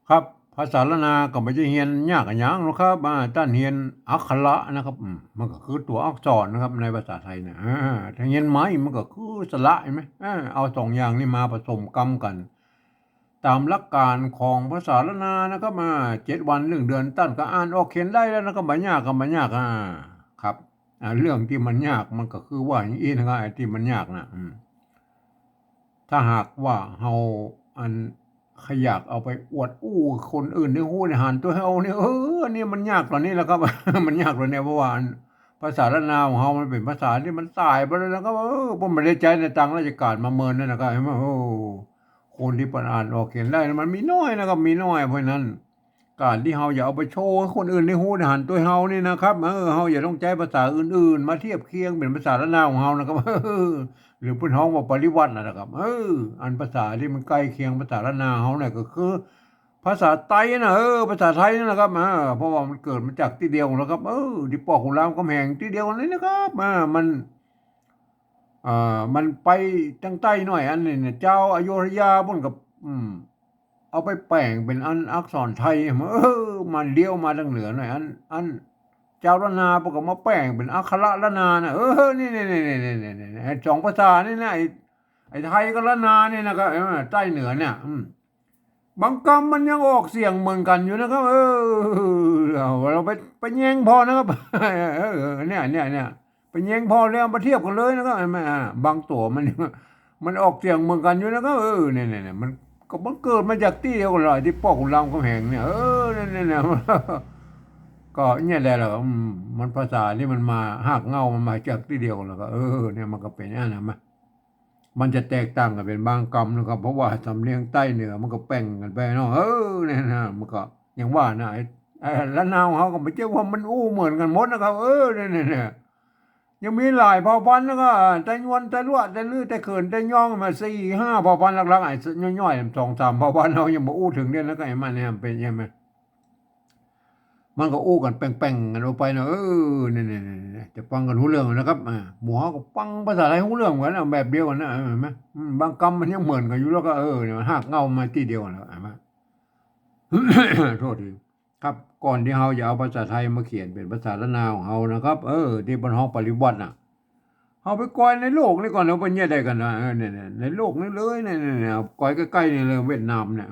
ครับภาษาละนาก็ไม่ใช่เรียนยากอะหยังหรอกครับต้านเรียนอักขระนะครับมันก็คือตัวอักษรนะครับในภาษาไทยเนี่ยถ้าเรียนไม้มันก็คือสระเห็นไหมเอาสองอย่างนี้มาผสมกันกันตามหลักการของภาษาละนานะครับ7 วัน1 เดือนตั้นก็อ่านออกเขียนได้แล้วนะครับบ่ยากก็บ่ยากครับเรื่องที่มันยากมันก็คือว่าอย่างนี้นะครับไอ้ที่มันยากนะถ้าหากว่าเราอันขอยากเอาไปอวดอู้คนอื่นในฮู้ในหันตัวเฮาเนี่ยอันนี้มันยากกว่านี้แหละครับมันยากกว่านี้เพราะว่าภาษาละนาวของเฮามันเป็นภาษาที่มันตายไปแล้วนะครับผมไม่ได้ใช้ในทางราชการมาเมินนั่นนะครับเห็นไหมคนที่เพิ่นอ่านออกเขียนได้มันมีน้อยนะครับมีน้อยเพราะฉะนั้นการที่เฮาอย่าเอาไปโชว์ให้คนอื่นได้ฮู้ได้หันตัวเฮานี่นะครับเฮาอย่าต้องใช้ภาษาอื่นๆมาเทียบเคียงเป็นภาษาละนาวของเฮานะครับหรือเพิ่นฮ้องว่าปริวัติน่ะนะครับอันภาษาที่มันใกล้เคียงภาษาละนาวเฮาเนี่ยก็คือภาษาไต้น่ะภาษาไทยนั่นแหละครับเพราะว่ามันเกิดมาจากที่เดียวแล้วครับที่ปขุนรามคำแหงที่เดียวกันเลยนะครับมันไปทางใต้หน่อยอันนี้เนี่ยเจ้าอโยธยาเพิ่นก็อืมเอาไปแปลงเป็นอักษรไทยมันเลี้ยวมาทางเหนือหน่อยอันเจ้าละนาเพิ่นก็มาแปลงเป็นอักขระละนาน่ะนี่ๆๆๆๆๆไอ้2ภาษานี่นะไอ้ไทยกับละนานี่นะครับใต้เหนือเนี่ยบางคำมันยังออกเสียงเหมือนกันอยู่นะครับเราไปแย่งพอนะครับเนี่ยไปแย่งพอแล้วมาเทียบกันเลยนะครับเห็นไหมบางตัวมันออกเสียงเหมือนกันอยู่นะครับเนี่ยมันก็มันเกิดมาจากที่เดียวกันเลยที่ป้อขุนรามคำแหงเนี่ยเนี่ยก็เนี่ยแหละมันภาษาที่มันมาหากเงามันมาจากที่เดียวกันแล้วก็เนี่ยมันก็เป็นอย่างนั้นนะมันจะแตกต่างกันเป็นบางคำนะครับเพราะว่าสำเนียงใต้เหนือมันก็แป่งกันไปเนาะเนี่ยนะมันก็อย่างว่านะไอ้ละนาวเขาก็ไม่ใช่ว่ามันอู้เหมือนกันหมดนะครับเนี่ยยังมีหลายเผ่าพันธุ์แล้วก็แต่ยวนแต่ลวดแต่ลือแต่เขินแต่ย่องมา4-5เผ่าพันธุ์หลักๆไอ้ย่อยๆ2-3เผ่าพันธุ์เรายังบ่อู้ถึงเนี่ยแล้วก็ไอ้มันเนี่ยเป็นยังไงมันก็อู้กันแป้งๆกันออกไปเนาะเนี่ยจะฟังกันรู้เรื่องนะครับหมู่เฮาก็ฟังภาษาไทยรู้เรื่องเหมือนกันแบบเดียวกันนะเห็นไหมบางคำมันยังเหมือนกันอยู่แล้วก็เนี่ยมันหากเงามาที่เดียวกันแล้วเห็นไหมโทษทีครับก่อนที่เฮาจะเอาภาษาไทยมาเขียนเป็นภาษาละนาวของเฮานะครับที่บนห้องปริวัติน่ะเฮาไปกอยในโลกนี่ก่อนแล้วเป็นเนี่ยได้กันนะเนี่ยในโลกนี้เลยเนี่ยกอยใกล้ๆนี่เลยเวียดนามเนี่ย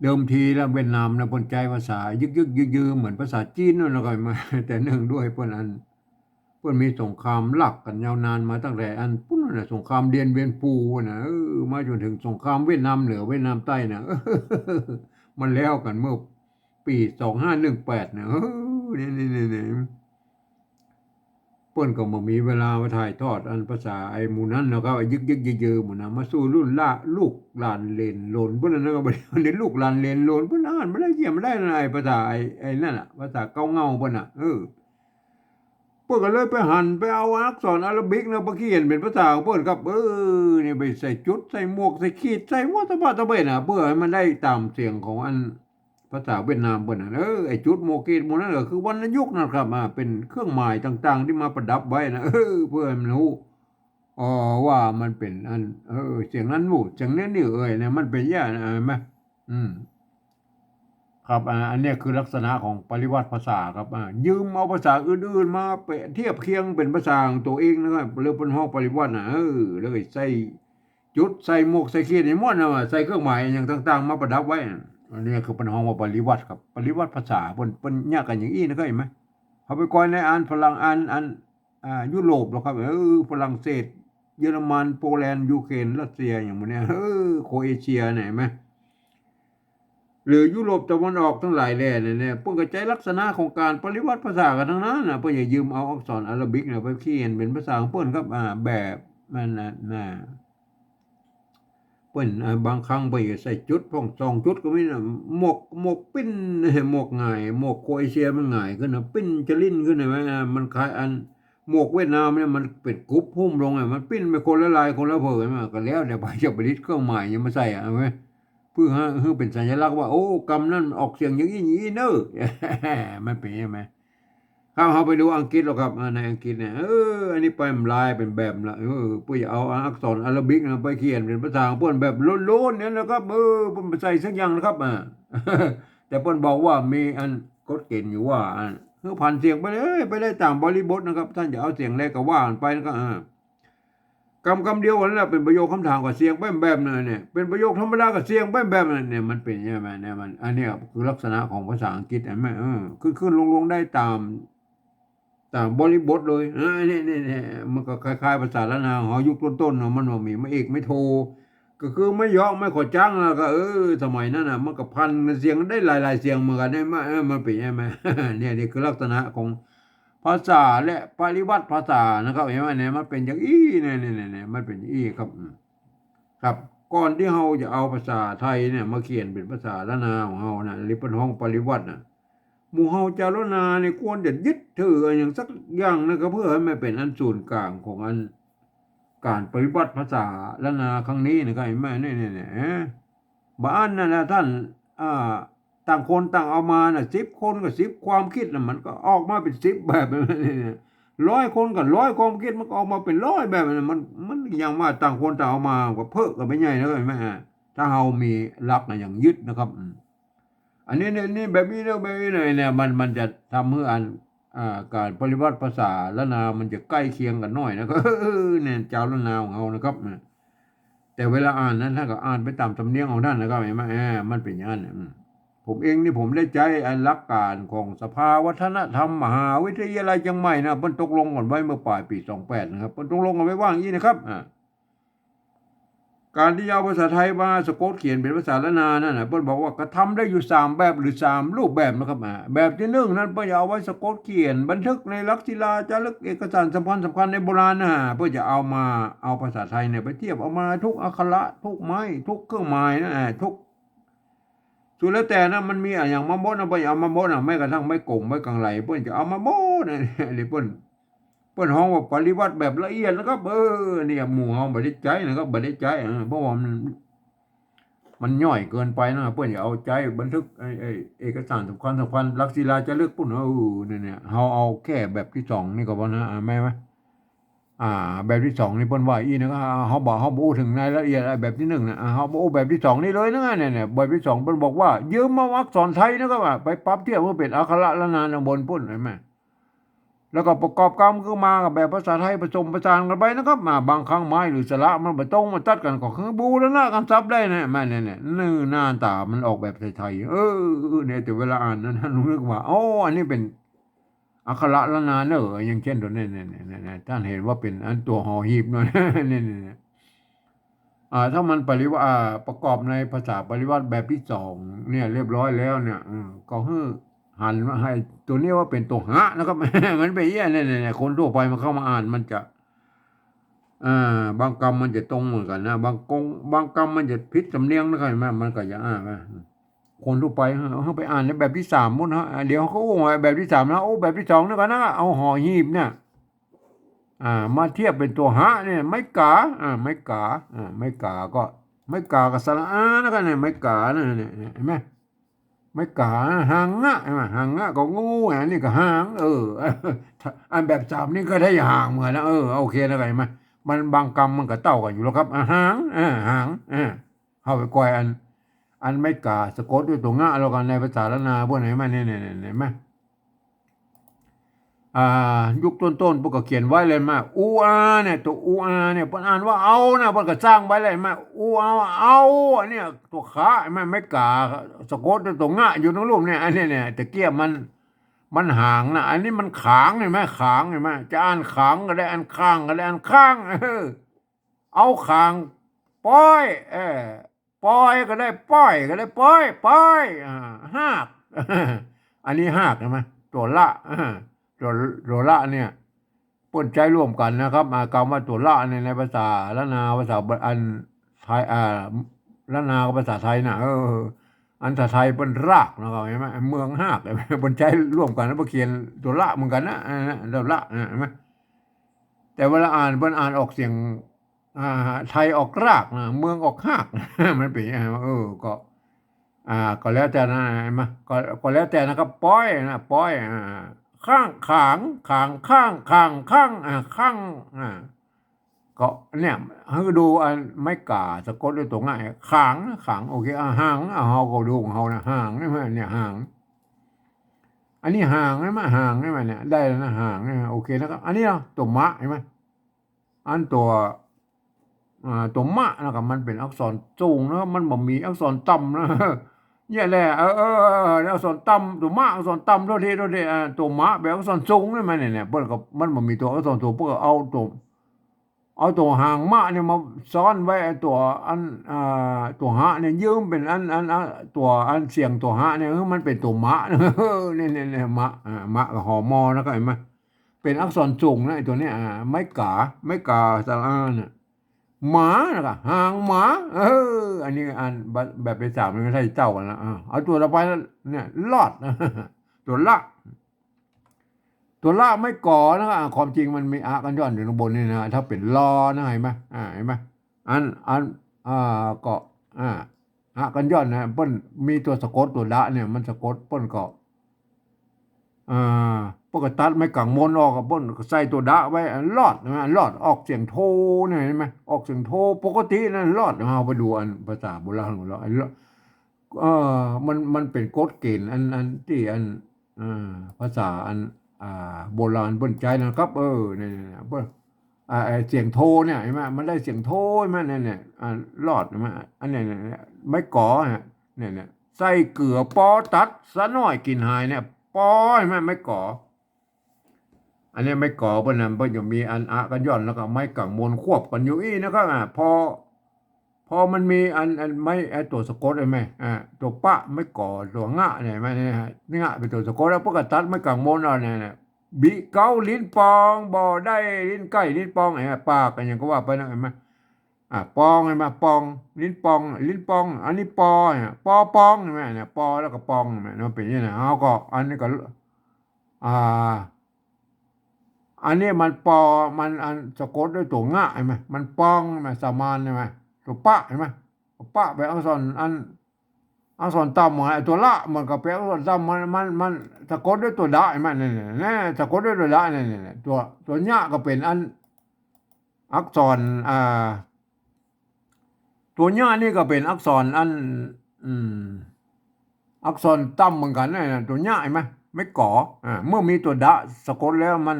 เดิมทีแล้วเวียดนามนะเพิ่นใช้ภาษายึกๆยือๆเหมือนภาษาจีนนั่นแหละก็มาแต่เนื่องด้วยเพิ่นมีสงครามหลักกันยาวนานมาตั้งแต่อันปุ้นน่ะสงครามเดียนเวียนปูน่ะมาจนถึงสงครามเวียดนามเหนือเวียดนามใต้น่ะมันแล้วกันเมื่อปี2518น่ะนี่ๆๆ เปิ้นก็บ่มีเวลามาถ่ายทอดอันภาษาไอ้หมู่นั้นเนาะครับไอ้ยึกๆเยอะๆหมู่นั้นมาสู่รุ่นลูกหลานเหลนโหลนเพิ่นนั่นนะก็บ่ได้เดี๋ยวลูกหลานเหลนโหลนเพิ่นอ่านบ่ได้เขียนบ่ได้นั่นน่ะไอ้ภาษาไอ้นั่นน่ะภาษาเก่าเงาเพิ่นน่ะเพิ่นก็เลยไปหันไปเอาอักษรอาราบิกน่ะมาเขียนเป็นภาษาของเพิ่นครับนี่ไปใส่จุดใส่หมวกใส่ขีดใส่หัวตะบะตะเบ้น่ะเพื่อให้มันได้ตามเสียงของอันภาษาเวียดนามเพิ่นน่ะไอ้จุดหมวกขีดหมู่นั้นก็คือวรรณยุกต์นั่นครับเป็นเครื่องหมายต่างๆที่มาประดับไว้นะเพื่อให้มันรู้ อ๋อว่ามันเป็นอันเสียงนั้นหมู่เสียงนี้นี่เนี่ยมันเป็นอย่างนั้นเห็นไหมอืมครับอันเนี้ยคือลักษณะของปริวัติภาษาครับยืมเอาภาษาอื่นๆมาเปรียบเทียบเคียงเป็นภาษาของตัวเองนะครับเรียกเป็นห้องปริวัติน่ะแล้วก็ใส่จุดใส่หมวกใส่ขีดให้หมดน่ะใส่เครื่องหมายอย่างต่างๆมาประดับไว้อันนี้คือเป็นห้องว่าปริวัติครับปริวัติภาษาเพิ่นแยกกันอย่างงี้นะครับเห็นไหมเขาไปก่อนในฝรั่งยุโรปหรอกครับฝรั่งเศส เยอรมันโปแลนด์ยูเครนรัสเซียอย่างพวกเนี้ยโครเอเชียเนี่ยเห็นไหมหรือยุโรปตะวันออกทั้งหลายแหล่เนี่ยเพิ่นก็ใช้ลักษณะของการปริวัติภาษากันทั้งนั้นน่ะเพิ่นอย่ายืมเอาอักษรอาราบิกน่ะไปเขียนเป็นภาษาของเพิ่นครับแบบมันน่ะเพิ่นบางครั้งเพิ่นก็ใส่จุดพ่อง2จุดก็มีน่ะหมวกปิ้นหมวกหงายหมวกโครเอเชียมันหงายขึ้นน่ะปิ้นจะลิ้นขึ้นเห็นไหมมันคล้ายหมวกเวียดนามเนี่ยมันเป็นกรุ๊ปหุ้มลงมันปิ้นไปคนละลายคนละเผอเห็นไหมก็แล้วแต่ไปจะผลิตเครื่องหมายยังมาใส่เห็นไหมเพื่อให้เป็นสัญลักษณ์ว่าโอ้กำนั้นออกเสียงอย่างนี้เน้อมันเป็นใช่ไหม ครับเขาไปดูอังกฤษหรอกครับในอังกฤษเนี่ยอันนี้ไปมันลายเป็นแบบละปุ้ยเอาอักษรอาหรับิกนะไปเขียนเป็นภาษาของเพิ่นแบบโล้นๆเนี่ยนะครับเพิ่นไปใส่สักอย่างนะครับแต่เพิ่นบอกว่ามีอันกฎเกณฑ์อยู่ว่าคือผ่านเสียงไปเลยไปได้ตามบริบทนะครับท่านจะเอาเสียงแรกก็ว่ากันไปนะครับคำเดียวกันแหละเป็นประโยคคำถามกับเสียงแบบนั่นเนี่ยเป็นประโยคธรรมดากับเสียงแบบนั่นเนี่ยมันเป็นใช่ไหมเนี่ยมันอันเนี้ยคือลักษณะของภาษาอังกฤษเห็นไหมขึ้นลงได้ตามบริบทเลยนี่มันก็คล้ายๆภาษาละนาวหอยุคต้นๆเนาะมันว่ามีไม่เอกไม่โทก็คือไม่ยอกไม่ขอจังแล้วก็สมัยนั้นน่ะมันก็พันเสียงได้หลายๆเสียงเหมือนกันได้มามันเป็นใช่ไหมเนี่ยนี่คือลักษณะของภาษาและปริวัติภาษานะครับเห็นไหมเนี่ยมันเป็นอย่างอี้เนี่ยมันเป็นอย่างอี้ครับครับก่อนที่เราจะเอาภาษาไทยเนี่ยมาเขียนเป็นภาษาละนาของเรานะหรือเป็นห้องปริวัตินะ หมู่เฮาจารณาเนี่ยควรจะยึดถืออย่างสักอย่างนะครับเพื่อให้มันเป็นอันศูนย์กลางของอันการปฏิบัติภาษาละนาครั้งนี้นะครับเห็นไหมเนี่ยบ้านนั่นนะท่านอ่าต่างคนต่างเอามาน่ะ10 คนกับ10 ความคิดน่ะมันก็ออกมาเป็น10 แบบนี้100 คนกับ100 ความคิดมันก็ออกมาเป็น100แบบนั้นมันอย่างว่าต่างคนต่างเอามาก็เพิกกันไปใหญ่นะครับเห็นไหมถ้าเฮามีหลักนะอย่างยึดนะครับอันนี้นี่แบบนี้แล้วแบบนี้เลยเนี่ยมันจะทำให้การปฏิบัติภาษาละนามันจะใกล้เคียงกันหน่อยนะก็เนี่ยเจ้าละนาของเรานะครับแต่เวลาอ่านนั้นท่านก็อ่านไปตามสำเนียงของท่านนะครับเห็นไหมมันเป็นอย่างนั้นผมเองนี่ผมได้ใจอันหลักการของสภาวัฒนธรรมมหาวิทยาลัยเชียงใหม่นะเพิ่นตกลงกันไว้เมื่อปลายปี28นะครับเพิ่นตกลงกันไว้ว่าอย่างนี้นะครับการที่เอาภาษาไทยมาสะกดเขียนเป็นภาษาละนานั่นนะเพิ่นบอกว่ากระทำได้อยู่3 แบบหรือ3 รูปแบบนะครับแบบที่1นั้นเพิ่นจะเอาไว้สะกดเขียนบันทึกในลักษศิลาจารึกเอกสารสำคัญในโบราณเพื่อจะเอาภาษาไทยเนี่ยไปเทียบเอามาทุกอักขระทุกไม้ทุกเครื่องหมายนะทุกสุดแล้วแต่นะมันมีอย่างมาบดนะเพิ่นเอามาบดแม้กระทั่งไม้กงไม้กังไหลเพิ่นจะเอามาบดนี่เปิ้นฮ้องว่าปฏิวัติแบบละเอียดนะครับเนี่ยหมู่เฮาบ่ได้ใจนะครับบ่ได้ใจเพราะว่ามันย่อยเกินไปนะเปิ้นอย่าเอาใจบันทึกไอ้เอกสารสำคัญหลักศิลาจารึกพุ่นเนี่ยเฮาเอาแค่แบบที่2นี่ก็พอนะแม่นไหมแบบที่2นี่เปิ้นว่าอีนะเฮาบ่อู้ถึงรายละเอียดแบบที่1น่ะเฮาบ่อู้แบบที่2นี่เลยนะเนี่ยแบบที่2เพิ่นบอกว่ายืมมาอักษรไทยนะครับไปปรับเทียบเพื่อเป็นอักขระละนามบนพุ่นเห็นไหม แล้วก็ประกอบกรรมคือมากับแบบภาษาไทยผสมผสานกันไปนะครับบางครั้งไม้หรือสระมันไปตรงมาตัดกันก็คือบูรณะกันซับได้นะแม่เนี่ยนื้อหน้าตามันออกแบบไทยๆเนี่ยแต่เวลาอ่านนั้นนึกว่าโอ้อันนี้เป็นอักขระละนาเนอะอย่างเช่นตัวนี้เนี่ยท่านเห็นว่าเป็นอันตัวหอหีบเนาะเนี่ยถ้ามันประกอบในภาษาปริวัติแบบที่2เนี่ยเรียบร้อยแล้วเนี่ยก็คือหันมาให้ตัวนี้ว่าเป็นตัวหะนะครับ มันไปเนี่ยคนทั่วไปมาเข้ามาอ่านมันจะบางกรรมมันจะตรงเหมือนกันนะบางกรรมมันจะผิดสำเนียงนะครับมันก็อย่างคนทั่วไปเขาไปอ่านในแบบที่3หมดฮะเดี๋ยวเขาโอ้แบบที่3นะโอ้แบบที่2นี่ก็นะเอาหอหีบเนี่ยมาเทียบเป็นตัวหะเนี่ยไม่กาก็ไม่กากับสระอานะครับเนี่ยไม่กาเนี่ยเห็นไหม ไม่กาหางงะหางงะก็งูอันนี้ก็หางอันแบบ3นี่ก็ได้หางเหมือนนะโอเคแล้วกันไหมมันบางกรรมมันก็เต้ากันอยู่แล้วครับหางหางเข้าไปก่อยอันไม่กาสะกดด้วยตัวงะแล้วกันในภาษาละนาพวกไหนมาเนี่ยเห็นไหมยุคต้นพวกก็เขียนไว้เลยมาอูอาเนี่ยตัวอูอาเนี่ยเพิ่นอ่านว่าเอานะเพิ่นก็สร้างไว้เลยมาอูเอาอันเนี้ยตัวขาไม่กาสะกดตัวงะอยู่ตรงรูปเนี่ยอันนี้เนี่ยตะเกียบมันหางนะอันนี้มันขางเห็นไหมขางเห็นไหมจะอ่านขางก็ได้อ่านข้างก็ได้อ่านข้างเอาขางป้อยป้อยก็ได้ป้อยก็ได้ป้อยหากอันนี้หากเห็นไหมตัวละตัวละเนี่ยปนใจร่วมกันนะครับกรรมว่าตัวละในภาษาละนาภาษาอันไทยละนาภาษาไทยนะอันภาษาไทยเป็นรากนะครับเห็นไหมเมืองหากปนใจร่วมกันแล้วเขียนตัวละเหมือนกันนะตัวละเห็นไหมแต่เวลาเป็นอ่านออกเสียงไทยออกรากนะเมืองออกหากมันเป็นก็ก็แล้วแต่นะเห็นไหมก็แล้วแต่นะครับป้อยนะป้อย ข้างขางขางข้างข้างข้างข้างก็เนี่ยให้ดูอันไม่กาสะกดด้วยตัวง่ายขางขางโอเคห่างเฮาก็ดูของเฮานะห่างนี่มั้ยเนี่ยห่างอันนี้ห่างได้มั้ยห่างได้มั้ยเนี่ยได้แล้วนะห่างเนี่ยโอเคนะครับอันนี้เนาะตัวมะเห็นมั้ยอันตัวมะนะครับมันเป็นอักษรสูงนะมันบ่มีอักษรต่ำนะเนี่ยแหละอักษรต่ำตัวมะอักษรต่ำโทษทีตัวมะแบบอักษรสูงนี่มันเนี่ยเพิ่นก็มันบ่มีตัวอักษรสูงเพิ่นก็เอาตัวหางมะเนี่ยมาซ้อนไว้ตัวอันตัวหะเนี่ยยืมเป็นอันตัวอันเสียงตัวหะเนี่ยมันเป็นตัวมะเนี่ยมะมะกับหอมอแล้วก็เห็นมั้ยเป็นอักษรสูงนะไอ้ตัวเนี้ยไม่กาสระอาเนี่ยหมานะครับหางหมาอันนี้อันแบบเป็นสามมันไม่ใช่เจ้ากันนะเอาตัวต่อไปเนี่ยลอดตัวละไม่ก่อนะครับความจริงมันมีกันย้อนอยู่ข้างบนนี่นะถ้าเป็นลอนะเห็นไหมเห็นไหมอันก็กันย้อนนะเปิ้นมีตัวสะกดตัวละเนี่ยมันสะกดเปิ้นก็ปกติตัดไม่กังมนออกกับเปิ้นใส่ตัวดะไว้ลอดนะลอดออกเสียงโทเนี่ยเห็นไหมออกเสียงโทปกตินั่นลอดเอาไปดูอันภาษาโบราณของเรามันเป็นกฎเกณฑ์อันที่ภาษาโบราณเปิ้นใจนะครับเนี่ยเปิ้นเสียงโทเนี่ยเห็นไหมมันได้เสียงโทมั้ยเนี่ยรอดมั้ยอันนี้ไม่ก่อเนี่ยใส่เกลือปอตัดซะหน่อยกินหายเนี่ยปอเห็นมั้ยไม่ก่ออันนี้ไม่ก่อเปิ้นน่ะเปิ้นจะมีอันกันย้อนแล้วก็ไม้กังมนควบกันอยู่อีนะครับพอมันมีอันไม่ตัวสะกดใช่ไหมตัวปะไม่ก่อตัวงะเนี่ยไหมเนี่ยงะเป็นตัวสะกดแล้วพวกกตัดไม่กังมนเนี่ยบิเกาลิ้นปองบ่ได้ลิ้นใกล้ลิ้นปองปากกันอย่างก็ว่าไปนะเห็นไหมปองเห็นไหมปองลิ้นปองอันนี้ปอเนี่ยปอปองเห็นไหมเนี่ยปอแล้วก็ปองเห็นไหมมันเป็นอย่างนี้นะเอาก็อันนี้ก็อันนี้มันปอมันอันสะกดด้วยตัวงะเห็นไหมมันปองเห็นไหมสามานเห็นไหมตัวปะเห็นไหมปะเป็นอักษรอักษรต่ำตัวละมันก็เป็นอักษรต่ำมันสะกดด้วยตัวดะเห็นไหมเนี่ยสะกดด้วยตัวดะเนี่ยตัวญะก็เป็นอักษรตัวญะนี่ก็เป็นอักษรอักษรต่ำเหมือนกันเนี่ยตัวญะเห็นไหมไม่ก่อเมื่อมีตัวดะสะกดแล้วมัน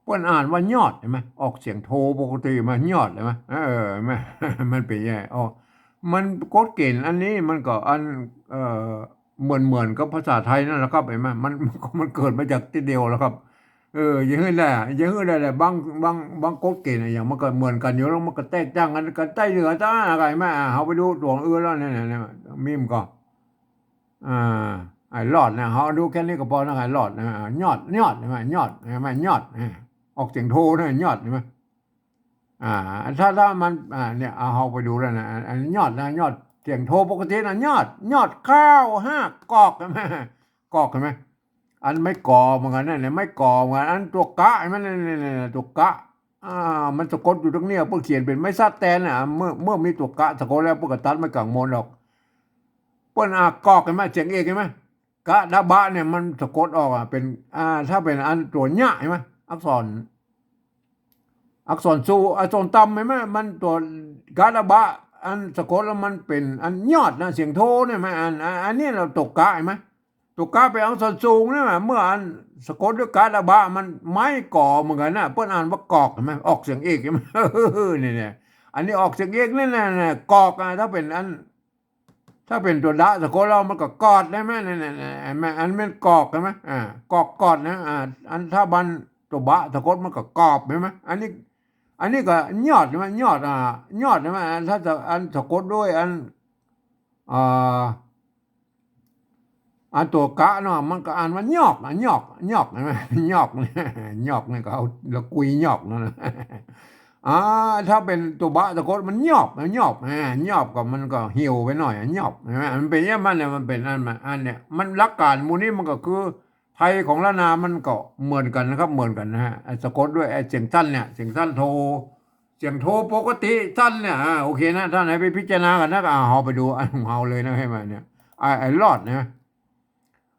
เปิ้นอ่านว่ายอดเห็นไหมออกเสียงโทปกติมายอดเห็นไหมมันเป็นยังไงมันกฎเกณฑ์อันนี้มันก็เหมือนกับภาษาไทยนั่นแหละครับเห็นไหมมันเกิดมาจากที่เดียวแล้วครับอย่างนี้แหละบางกฎเกณฑ์อย่างมันก็เหมือนกันอยู่แล้วมันก็แตกต่างกันใต้เหนือใต้อะไรไหมเฮาไปดูตัวอื่นแล้วเนี่ยมีมก็ไอ้รอดนะเฮาดูแค่นี้ก็พอนะไอ้รอดนะยอดใช่ไหมยอดใช่ไหมยอดออกเสียงโทนะยอดใช่ไหมถ้ามันเนี่ยเฮาไปดูแล้วนะอันยอดนะยอดเสียงโทปกตินะยอดข้าว5กอกใช่ไหมกอกใช่ไหมอันไม่ก่อเหมือนกันนั่นเนี่ยไม่ก่อเหมือนอันตัวกะใช่ไหมเนี่ยตัวกะมันสะกดอยู่ตรงนี้เพิ่นเขียนเป็นไม่ซัดแตนเมื่อมีตัวกะสะกดแล้วเพิ่นก็ตัดไม่กังมนหรอกเปิ้นกอกใช่ไหมเสียงเอกใช่ไหมกะดะบะเนี่ยมันสะกดออกเป็นถ้าเป็นอันตัวญะใช่ไหมอักษรสูอักษรต่ำใช่ไหมมันตัวกะดะบะอันสะกดแล้วมันเป็นอันยอดนะเสียงโทเนี่ยไหมอันนี้เราตกกะใช่ไหมตกกะเป็นอักษรสูงเนี่ยเมื่ออันสะกดด้วยกะดะบะมันไม่ก่อเหมือนกันนะเปิ้นอ่านว่ากอกใช่ไหมออกเสียงเอกใช่ไหมเนี่ยอันนี้ออกเสียงเอกนี่นะกอกถ้าเป็นตัวดะสะกดเรามันก็กอดได้ไหมอันมันกอกใช่ไหมกอดนะอันถ้าบันตัวบะสะกดมันก็กอบใช่ไหมอันนี้ก็ยอดใช่ไหมยอดใช่ไหมถ้าจะอันสะกดด้วยอันตัวกะเนาะมันก็อ่านว่ายอกใช่ไหมยอกนี่ก็เอาละกุยยอกนั่นนะถ้าเป็นตัวบะตะกดมันยอบก็มันก็เหี่ยวไปหน่อยยอบใช่ไหมมันเป็นอย่างมันเนี่ยมันเป็นอันเนี่ยมันหลักการหมู่นี้มันก็คือไทยของละนามันก็เหมือนกันนะครับเหมือนกันนะฮะสะกดด้วยเสียงสั้นเนี่ยเสียงสั้นโทเสียงโทปกติสั้นเนี่ยโอเคนะถ้าไหนไปพิจารณากันนะก็เอาไปดูอันของเฮาเลยนะให้มาเนี่ยไอ้รอดนะ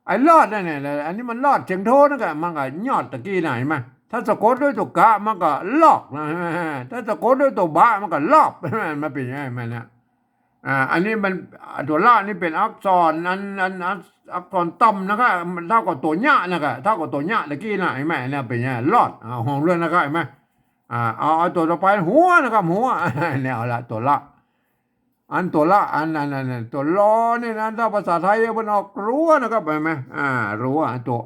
ไอ้ลอดนั่นเนี่ยอันนี้มันลอดเสียงโทนั่นก็มันก็ยอดตะกี้ไหนมาถ้าสะกดด้วยตัวกะมันก็ลอกนะถ้าสะกดด้วยตัวบะมันก็ลอบมันเป็นยังไงมันเนี่ยอันนี้มันตัวละนี่เป็นอักษรอักษรต่ำนะครับมันเท่ากับตัวหญ้านะครับเท่ากับตัวหญ้าตะกี้นะเห็นไหมเนี่ยเป็นยังไงลอดห้องเรือนนะครับเห็นไหมเอาตัวต่อไปหัวนะครับหัวเนี่ยเอาละตัวละอันตัวละอันนั้นตัวล้อนี่นะถ้าภาษาไทยมันออกรั้วนะครับเห็นไหมรั้วตัว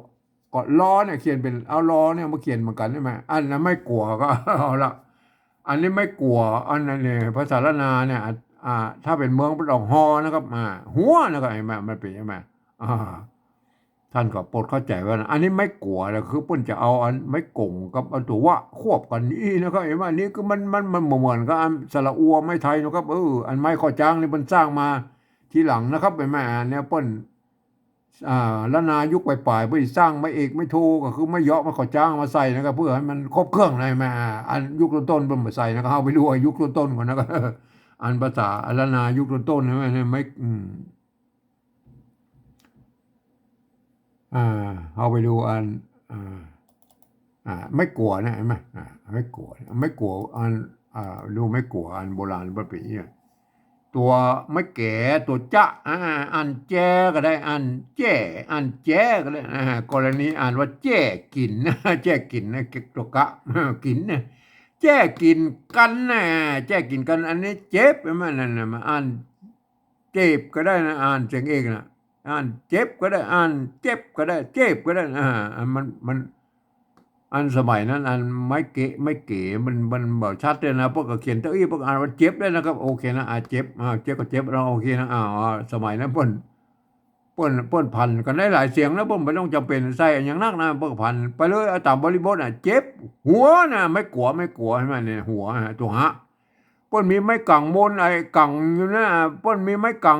ก็ล้อเนี่ยเขียนเป็นเอาล้อเนี่ยมาเขียนเหมือนกันใช่ไหมอันนั้นไม่กลัวก็เอาละอันนี้ไม่กลัวอันนั้นเนี่ยภาษาละนาเนี่ยถ้าเป็นเมืองเป็นออกฮอนะครับหัวนะครับเห็นไหมมันเป็นใช่ไหมท่านก็โปรดเข้าใจว่าอันนี้ไม่กลัวนะคือเปิ้นจะเอาอันไม่กงกับอันตัวว่าควบกันนี่นะครับเห็นไหมอันนี้คือมันเหมือนกับอันสระอัวไม่ไทยนะครับอันไม้ข้อจ้างนี่มันสร้างมาทีหลังนะครับเห็นไหมเนี่ยเปิ้นละนายุคปลายๆเพื่อสร้างไม่เอกไม่โทก็คือไม่เยาะมาข้อจ้างมาใส่นะครับเพื่อให้มันครบเครื่องนะแม่อันยุคต้นๆเปิ้นมาใส่นะครับเอาไปดูยุคต้นๆก่อนนะครับอันภาษาละนายุคต้นๆนะไม่เอาไปดูอันไม่กลัวนะเห็นไหมไม่กลัวไม่กลัวอันดูไม่กลัวอันโบราณประเพณีตัวไม่แก่ตัวจะอันแจก็ได้อันแจ้อันแจก็ได้กรณีอ่านว่าแจ้กินแจ้กินนะตัวกะกินนะแจ้กินกันนะแจ้กินกันอันนี้เจ็บใช่ไหมนั่นนะมาอ่านเจ็บก็ได้นะอ่านเสียงเองนะอ่านเจ็บก็ได้อ่านเจ็บก็ได้เจ็บก็ได้มันอันสมัยนั้นอันไม่เก๋มันแบบชัดเลยนะพวกก็เขียนเต้าอี้พวกอ่านว่าเจ็บได้นะครับโอเคนะเจ็บเจ็บก็เจ็บเราโอเคนะสมัยนั้นเปิ้นพันกันได้หลายเสียงแล้วเปิ้นไม่ต้องจำเป็นใส่อย่างนักนะเปิ้นพันไปเลยตามบริบทเจ็บหัวนะไม่กลัวใช่ไหมเนี่ยหัวตัวหะเปิ้นมีไม้กังมนไอ้กังอยู่นะเปิ้นมีไม้กัง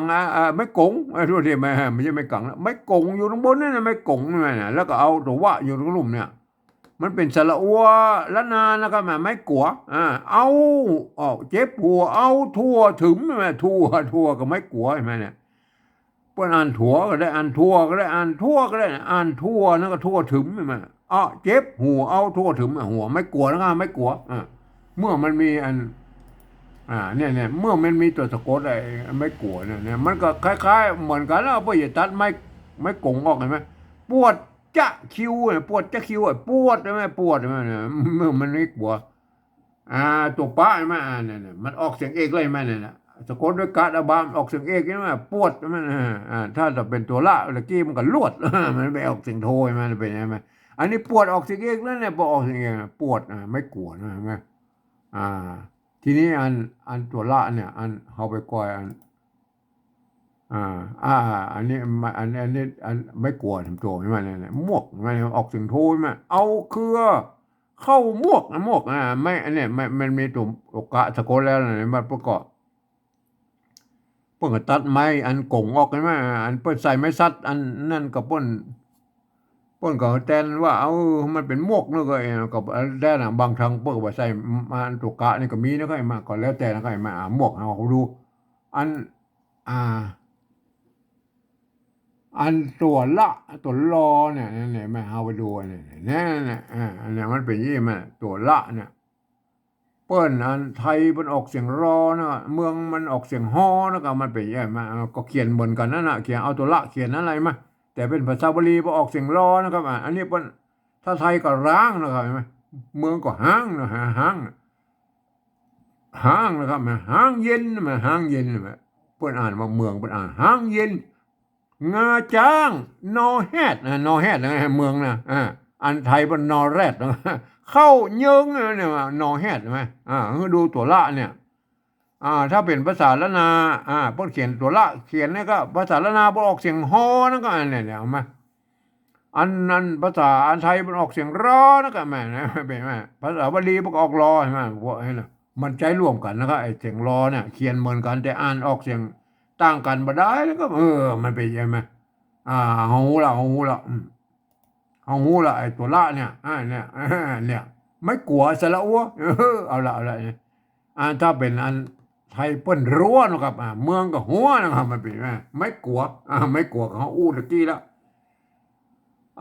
ไม้กงรู้ดิไม่ใช่ไม้กังไม้กงอยู่ตรงบนนั่นนะไม้กงนี่นะแล้วก็เอาตัววะอยู่ตรงลุ่มเนี่ยมันเป็นสระอัวละนานะครับไม่กลัวเอาเจ็บหัวเอาทั่วถึงไหมทั่วก็ไม่กลัวใช่ไหมเนี่ยเปิ้นอ่านถั่วก็ได้อ่านทั่วก็ได้อ่านทั่วก็ได้อ่านทั่วนั่นก็ทั่วถึงใช่ไหมเจ็บหัวเอาทั่วถึงหัวไม่กลัวนะครับไม่กลัวเมื่อมันมีอันเนี่ยเมื่อมันมีตัวสะกดไอ้ไม่กลัวเนี่ยมันก็คล้ายๆเหมือนกันแล้วเพื่อจะตัดไม่กงออกเห็นไหมปวดจะคิวปวดจะคิวปวดใช่ไหมปวดใช่ไหมเนี่ยเมื่อมันไม่กลัวตัวป้าใช่ไหมเนี่ยมันออกเสียงเอกเลยไหมเนี่ยสะกดด้วยการบามออกเสียงเอกใช่ไหมปวดใช่ไหมถ้าจะเป็นตัวละตะกี้มันก็ลวดมันไม่ออกเสียงโทใช่ไหมเป็นยังไงอันนี้ปวดออกเสียงเอกแล้วเนี่ยพอออกเสียงเอกปวดไม่กลัวนะใช่ไหมทีนี้อันตัวละเนี่ยอันเอาไปก่อยอันนี้อันไม่กลัวทำโจใช่ไหมเนี่ยมวกมันออกเสียงโทใช่ไหมเอาเครือเข้ามวกไม่อันนี้มันมีตัวกะสะกดแล้วเนี่ยมันประกอบเปิ้นก็ตัดไม้อันกงออกใช่ไหมอันเปิ้นใส่ไม้ซัดอันนั่นก็เปิ้นก็แทนว่ามันเป็นมวกเนาะก็ก็ได้นะบางครั้งเปิ้นก็ใส่มาตัวกะนี่ก็มีนะก็มาก็แล้วแต่นะก็มามวกเอาดูอันอ่าอันตัวละตัวรอเนี่ยมาเอาไปดูเนี่ยอันนี้มันเป็นยี่มันตัวละเนี่ยเปิ้นอันไทยมันออกเสียงรอนะเมืองมันออกเสียงฮอนะก็มันเป็นยี่มาก็เขียนเหมือนกันนั่นน่ะเขียนเอาตัวละเขียนอะไรมาแต่เป็นภาษาบาลีพอออกเสียงรอนะครับอันนี้เปิ้นถ้าไทยก็ร้างนะครับเห็นไหมเมืองก็ห้างนะห้างนะครับห้างเย็นห้างเย็นเปิ้นอ่านว่าเมืองเปิ้นอ่านห้างเย็น งาจ้างนอแฮดนอแฮดนะเมืองนะอันไทยเป็นนอแรดนะเข้าเยิงเนี่ยนอแฮดใช่ไหมดูตัวละเนี่ยถ้าเป็นภาษาละนาพวกเขียนตัวละเขียนนี่ก็ภาษาละนาพวกออกเสียงฮอนะก็เนี่ยเอามาอันนั้นภาษาอันไทยมันออกเสียงรอนะก็แม่นะเป็นไหมภาษาบาลีพวกออกรอใช่ไหมพวกนี้นะมันใจร่วมกันนะครับไอ้เสียงรอเนี่ยเขียนเหมือนกันแต่อ่านออกเสียงต่างกันมาได้แล้วก็มันเป็นยังไงหูละไอ้ตัวละเนี่ยเนี่ยไม่กลัวสละอัวเอาละเนี่ยถ้าเป็นอันไทยเปิ้นรั้วนะครับเมืองกับหัวนะครับมันเป็นไม่กลัวไม่กลัวเขาอู้ตะกี้แล้ว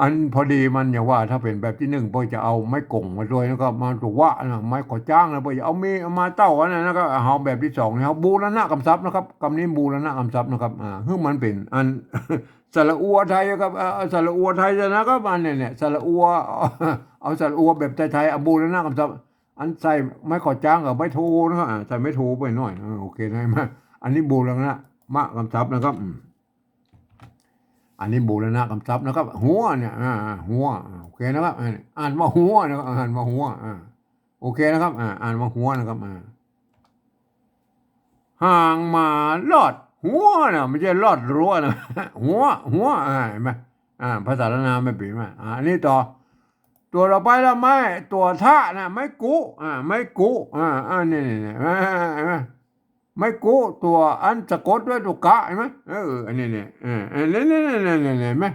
อันพอดีมันอย่างว่าถ้าเป็นแบบที่หนึ่งพ่อจะเอาไม้กงมาด้วยแล้วก็มาตัวว่านะไม้ขอจ้างนะพ่อจะเอามีเอามาเต้าอันนั้นแล้วก็เอาแบบที่สองนะครับบูรณะกำซับนะครับคำนี้บูรณะกำซับนะครับซึ่งมันเป็นอัน สระอัวไทยครับสระอัวไทยนะครับอันเนี่ยสระอัวเอาสระอัวแบบไทยๆเอาบูรณะกำซับอันใส่ไม้ขอจ้างกับไม้โทนะครับใส่ไม้โทไปหน่อยโอเคได้ไหมอันนี้บูรณะมะกำซับนะครับอันนี้บูรณะกำซับนะครับหัวเนี่ยหัวโอเคนะครับอ่านว่าหัวนะครับอ่านว่าหัวโอเคนะครับอ่านว่าหัวนะครับห่างมาลอดหัวนะไม่ใช่ลอดรั้วนะหัวเห็นไหมภาษาละนามไม่เปลี่ยนไหมอันนี้ต่อตัวเราไปแล้วไม่ตัวท่านะไม่กุไม่กุนี่เห็นไหมไม่กุตัวอันสะกดด้วยตัวกะเห็นไหมอันนี้เนี่ยนี่เห็นไหม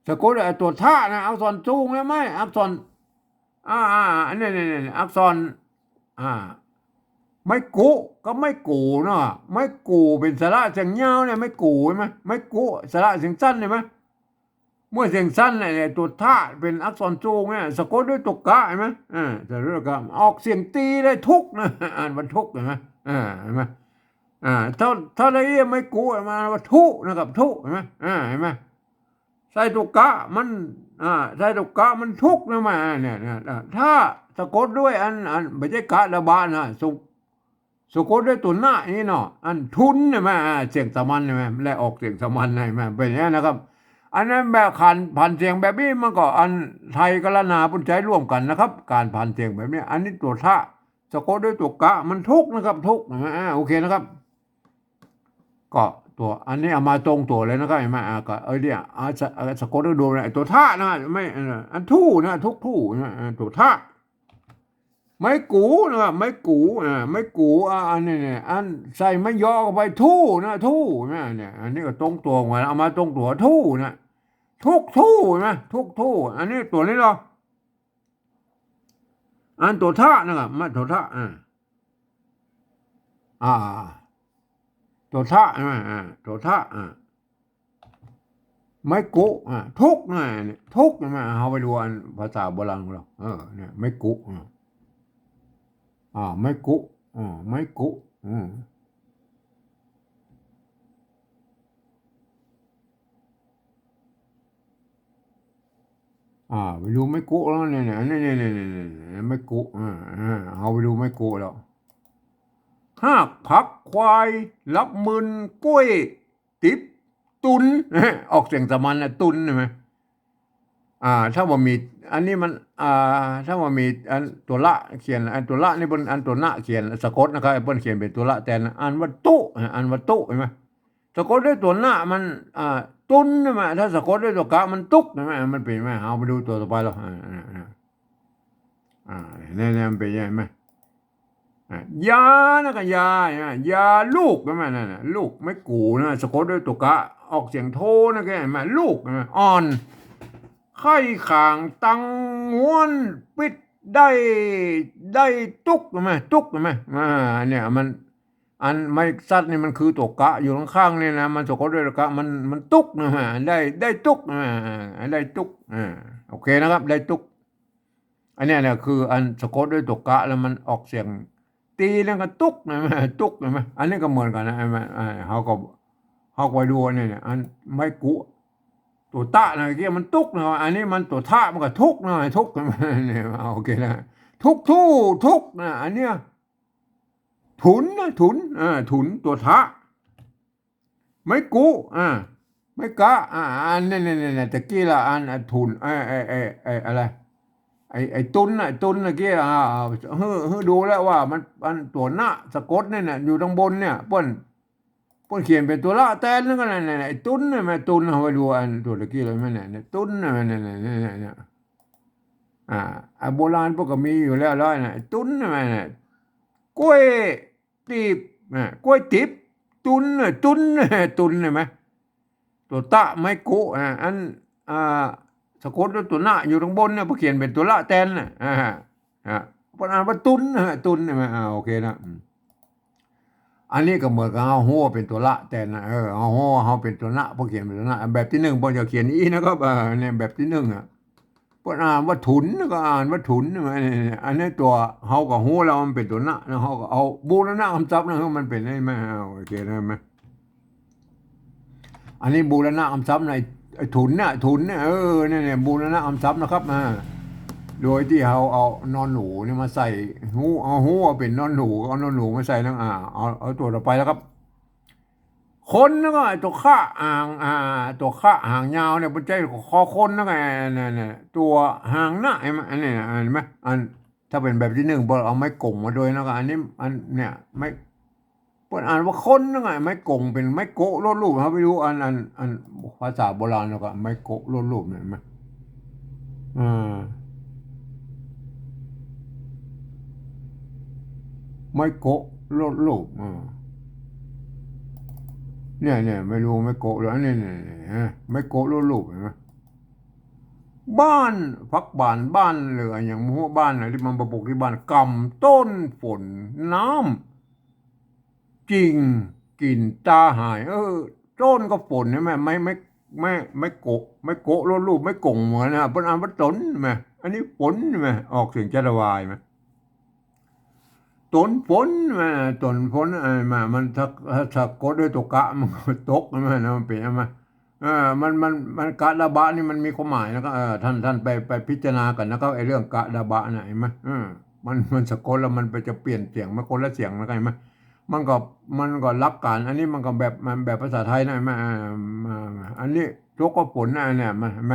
สะกดด้วยตัวท่านะอักษรจูงเลยไหมอักษรอันนี้อักษรไม่กูก็ไม่กูเนาะไม่กูเป็นสระเสียงยาวเนี่ยไม่กูใช่ไหมไม่กูสระเสียงสั้นใช่ไหมเมื่อเสียงสั้นเนี่ยตัวท่าเป็นอักษรจูงเนี่ยสะกดด้วยตุกกะใช่ไหมจะเรียกว่าออกเสียงตีได้ทุกนะอ่านวันทุกใช่ไหมเห็นไหมถ้าได้ไม่กูมาว่าทุนะครับทุเห็นไหมเห็นไหมใส่ตุกกะมันใส่ตุกกะมันทุกนะมาเนี่ยถ้าสะกดด้วยอันไม่ใช่กะระบานะสะกดด้วยตัวหน้านี่เนาะอันทุนใช่ไหมเสียงสมันใช่ไหมและออกเสียงสมันใช่ไหมเป็นอย่างนี้นะครับอันนั้นแบบผ่านเสียงแบบนี้มันก็อันไทยกับละนาปุ่นใจร่วมกันนะครับการผ่านเสียงแบบนี้อันนี้ตัวท่าสะกดด้วยตัวกะมันทุกนะครับทุกโอเคนะครับก็ตัวอันนี้เอามาตรงตัวเลยนะครับเห็นไหมก็เนี่ยสะกดด้วยตัวตัวท่านะไม่อันทู่นะทุกทู่นะตัวท่าไม่กูนะครับไม่กูไม่กูอันนี้เนี่ยอันใส่ไม่ย่อเข้าไปทู่นะทู่นะเนี่ยอันนี้ก็ตรงตัวมาเอามาตรงตัวทู่นะทุกทู่นะทุกทู่อันนี้ตัวนี้เหรออันตัวท่านะครับไม่ตัวท่าตัวท่าใช่ไหมตัวท่าไม่กุทุกนะทุกใช่ไหมเอาไปดูอันภาษาโบราณของเราเนี่ยไม่กุไม่กุไม่กุไปดูไม่กุแล้วเนี่ยนี่ไม่กุเอาไปดูไม่กุแล้วหากผักควายรับมืนกล้วยติบตุนออกเสียงสมันนะตุนใช่ไหมถ้าว่ามีอันนี้มันถ้าว่ามีอันตัวละเขียนอันตัวละนี่บนอันตัวหน้าเขียนสะกดนะครับบนเขียนเป็นตัวละแต่อันวัตถุอันวัตถุเห็นไหมสะกดด้วยตัวหน้ามันตุนใช่ไหมถ้าสะกดด้วยตัวกะมันตุกใช่ไหมมันเป็นไหมเอาไปดูตัวต่อไปแล้วเนี่ยมันเป็นยังไงไหมยานะกันยาลูกใช่ไหมนั่นลูกไม่กูนะสะกดด้วยตัวกะออกเสียงโทนะแกเห็นไหมลูกอ่อนไข่ข่างตังง้วนปิดได้ตุกใช่ไหมตุกใช่ไหมเนี่ยมันอันไม่ซัดนี่มันคือตัวกะอยู่ข้างๆนี่นะมันสะกดด้วยตัวกะมันตุกนะฮะได้ตุกได้ตุกโอเคนะครับได้ตุกอันนี้เนี่ยคืออันสะกดด้วยตัวกะแล้วมันออกเสียงตีแล้วก็ตุกนะตุกใช่ไหมอันนี้ก็เหมือนกันนะเขาไปดูเนี่ยอันไม่กุตัวตะนะเกี่ยมันตุกนะอันนี้มันตัวท่ามันก็ทุกนะทุกเนี่ยโอเคนะทุกนะอันเนี้ยถุนนะถุนตัวท่าไม่กุไม่กะอันนี่ตะกี้ละอันถุนอะไรไอ้ตุนนะเกี้ดูแล้วว่ามันตัวหน้าสะกดเนี่ยอยู่ตรงบนเนี่ยเปิ้นเขียนเป็นตัวละแตนนั่นก็นั่นไอ้ตุนเนี่ยแม่ตุนเอาไปดูอันตัวตะกี้เลยแม่เนี่ยตุนเนี่ยโบราณพวกก็มีอยู่แล้วนะตุนเนี่ยแม่เนี่ยกล้วยตีบกล้วยติบตุนเนี่ยไหมตัวตะไม่กุอันสะกดด้วยตัวหน้าอยู่ตรงบนเนี่ยพอเขียนเป็นตัวละแตนพออ่านว่าตุนใช่ไหมโอเคนะ อันนี้ก็เหมือนกับเฮาฮู้ว่าเป็นตัวละแต่นะเฮาฮู้ว่าเฮาเป็นตัวนะพอเขียนเป็นตัวนะแบบที่หนึ่งพอจะเขียนอีนะครับเนี่ยแบบที่หนึ่งอ่ะพออ่านว่าถุนก็อ่านว่าถุนอันนี้ตัวเฮาก็ฮู้แล้วมันเป็นตัวนะแล้วเฮาก็เอาบูรณะคำศัพท์นะมันเป็นได้ไหมโอเคได้ไหมอันนี้บูรณะคำศัพท์ในถุนเนี่ยเนี่ยบูรณะคำศัพท์นะครับโดยที่เขาเอานอนหนูนี่มาใส่หูเอาเป็นนอนหนูเอานอนหนูมาใส่นั่งเอาตัวต่อไปแล้วครับคนนั่นก็ตัวข้าตัวข้าหางยาวเนี่ยเป็นใจคอคนนั่นไงเนี่ยตัวหางหน้าไอ้อันนี้เห็นไหมถ้าเป็นแบบที่หนึ่งพอเอาไม้กงมาด้วยนะก็อันนี้เนี่ยไม่เปิดอ่านว่าคนนั่นไงไม้กงเป็นไม้โกะลดรูปเขาไปดูภาษาโบราณแล้วก็ไม้โกะลดรูปเนี่ยไหมอ่าไม้โกะลดรูปเนี่ยไม่รู้ไม่โกะแล้วเนี่ยไม่โกะรูปเห็นไหมบ้านพักบ้านเหลืออย่างมัวบ้านไหนที่มันประปลูกที่บ้านกำต้นฝนน้ำจริงกลิ่นตาหายต้นก็ฝนใช่ไหมไม่โกะรูปไม่กงเหมือนนะเป็นอันว่าต้นไหมอันนี้ฝนไหมออกเสียงจะระวายไหมต้นฝนมาต้นฝนมามันถ้ากดด้วยตัวกะมันก็ตกมันนะมันเป็นมามันกะดาบะนี่มันมีความหมายนะครับท่านไปพิจารณากันนะครับไอ้เรื่องกะดาบะน่ะเห็นไหมมันสะกดแล้วมันไปจะเปลี่ยนเสียงมันคนละเสียงแล้วกันไหมมันก็รับการอันนี้มันก็มันแบบภาษาไทยนะมาอันนี้ทกก็ผลนะเนี่ยมันเห็นไหม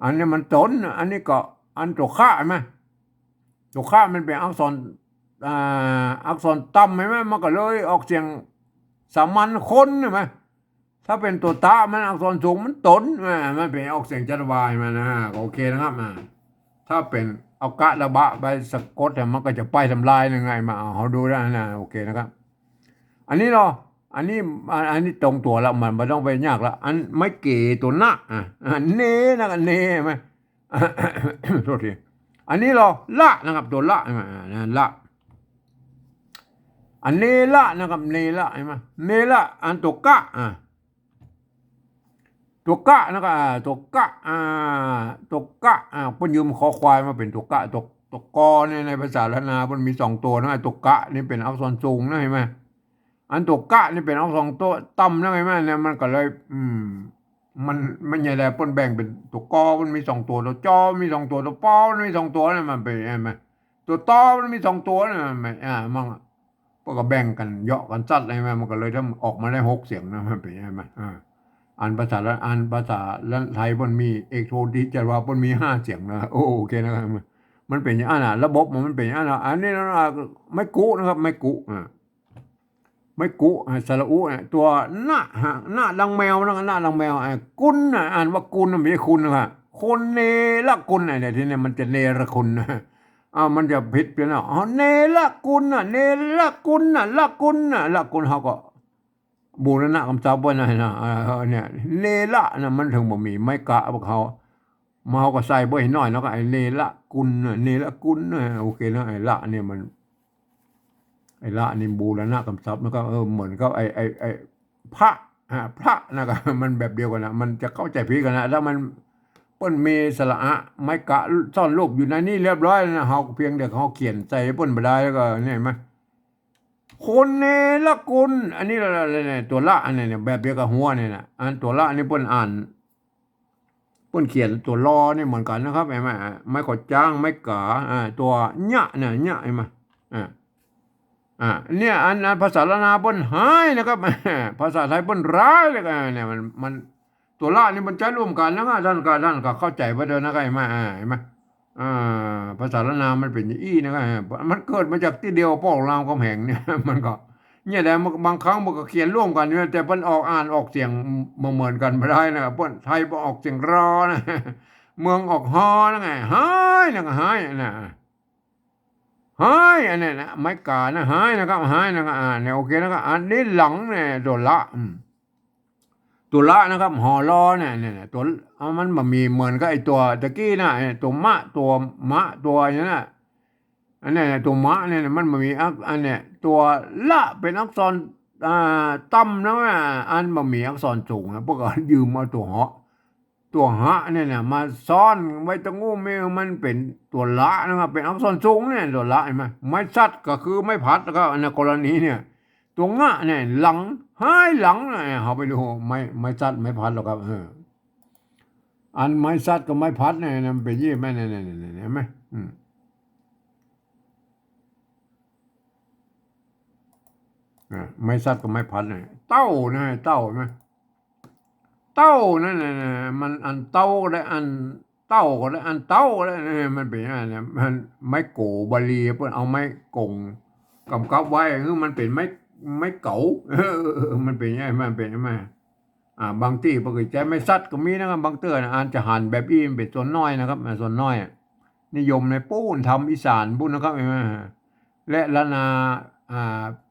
อันนี้มันต้นอันนี้ก็อันตัวข้าเห็นไหมตัวข้ามันเป็นอักษรอักษรต่ำไหมมันก็เลยออกเสียงสามัญคนใช่ไหมถ้าเป็นตัวตามันอักษรสูงมันตนมันเป็นออกเสียงจัตวายมานะโอเคนะครับถ้าเป็นเอากะระบะไปสะกดแต่มันก็จะไปทำลายยังไงมาเอาดูได้นะโอเคนะครับอันนี้เนาะอันนี้ตรงตัวแล้วมันไม่ต้องไปยากแล้วอันไม่เก๋ตัวหน้าเนนะกันเนไหมโทษทีอันนี้เราละนะครับตัวละใช่ไหมละอันเนละนะครับเนละใช่ไหมเนละอันตัวกะตัวกะนะครับตัวกะตัวกะเพิ่นยืมคอควายมาเป็นตัวกะตัวกอในภาษาล้านนามันมีสองตัวนะตัวกะนี่เป็นอักษรสูงนะเห็นไหมอันตัวกะนี่เป็นอักษรตัวต่ำนะเห็นไหมเนี่ยมันก็เลยมันใหญ่แหละเพิ่นแบ่งเป็นตัวกอมันมีสองตัวตัวจอมีสองตัวตัวปอมันมีสองตัวนะมันเป็นเห็นไหมตัวตอมันมีสองตัวนะมันมันก็แบ่งกันเยาะกันจัดอะไรมามันก็เลยทำออกมาได้หกเสียงนะมันเป็นใช่ไหมอ่านภาษาไทยมันมีเอกโทที่จะว่ามันมีห้าเสียงนะโอเคนะครับมันเป็นอย่างนั้นระบบมันเป็นอย่างนั้นอันนี้นะไม่กุนะครับไม่กุสระอุตัวหน้าดังแมวนะหน้าดังแมวกุนอ่านว่ากุนไม่ใช่คุณนะครับคนเนรคุณเนี่ยทีนี้มันจะเนรคุณนะมันจะผิดไปแล้วเนรคุณเนรคุณละคุณเขาก็บูรณะคำศัพท์ไว้นะเนี่ยเนละนะมันถึงบ่มีไม่กะพวกเขามาเขาก็ใส่บ่ให้น้อยแล้วก็ไอ้เนละกุลเนละกุลโอเคนะไอ้ละเนี่ยมันไอ้ละนี่บูรณะคำศัพท์แล้วก็เหมือนกับไอ้พระพระนะครับมันแบบเดียวกันนะมันจะเข้าใจผิดกันนะถ้ามันเปิ้นมีสระอะไม้กะซ่อนรูปอยู่ในนี้เรียบร้อยนะเขาเพียงเดี๋ยวเขาเขียนใส่เปิ้นบ่ได้แล้วก็เนี่ยเห็นไหมคนเนรคุณอันนี้อะไรเนี่ยตัวละอันนี้เนี่ยแบบเดียวกับหัวเนี่ยนะอันตัวละอันนี้เปิ้นอ่านเปิ้นเขียนตัวรอเนี่ยเหมือนกันนะครับเห็นไหมไม่กดจ้างไม่กาตัวเนะเนี่ยเนะเห็นไหมอ่าเนี่ยอันภาษาละนาเปิ้นหายนะครับภาษาไทยเปิ้นร้ายเลยกันเนี่ยมันตัวละนี่มันใช้ร่วมกันนะท่านก็เข้าใจว่าเดินนะครับเห็นไหมเห็นไหมภาษาละนามันเป็นอย่างอี้นะครับมันเกิดมาจากที่เดียวป้องรามคำแหงเนี่ยมันก็เนี่ยแต่บางครั้งมันก็เขียนร่วมกันเนี่ยแต่เพิ่นออกอ่านออกเสียงเหมือนกันไม่ได้นะเพิ่นไทยออกเสียงรอนะเมืองออกฮอนะไงหายนะก็หายนะหายอันนี้นะไม่กานะหายนะครับหายนะครับเนี่ยโอเคนะครับอันนี้หลังเนี่ยตัวละตัวละนะครับหอลอเนี่ยตัวมันมีเหมือนกับไอตัวตะกี้นะตัวมะตัวอย่างนั้นนะ อันนี้ตัวมะเนี่ยมันบ่มีอันเนี่ยตัวละเป็นอักษรต่ำนะว่าอันบ่มีอักษรสูงนะพวกก็ยืมเอาตัวเหาะตัวหะเนี่ยนะมาซ้อนไว้ตรงงูมือมันเป็นตัวละนะครับเป็นอักษรสูงเนี่ยตัวละเห็นไหมไม้ซัดก็คือไม้พัดแล้วก็ในกรณีเนี่ยตัวงะเนี่ยหลังห้ายหลังเนี่ยเขาไปดูไม้ซัดไม้พัดหรอกครับอันไม้ซัดกับไม้พัดเนี่ยมันเป็นยี่แม่เนี่ยเห็นไหมไม้ซัดกับไม้พัดเนี่ยเต้านะเต้าไหมเต้านั่นน่ะมันอันเต้าและอันเต้าก็ได้อันเต้าแล้วมันเป็นอย่างนี้มันไม้โกบาลีเพื่อนเอาไม้กงกำกับไว้คือมันเป็นไม้เก๋ามันเป็นอย่างนี้มันเป็นอย่างนี้บางที่ปกติใจไม่ซัดก็มีนะครับบางเตือนอ่านจะหันแบบอี้มันเป็นส่วนน้อยนะครับส่วนน้อยนิยมในปูนทำอีสานบุญนะครับและละนา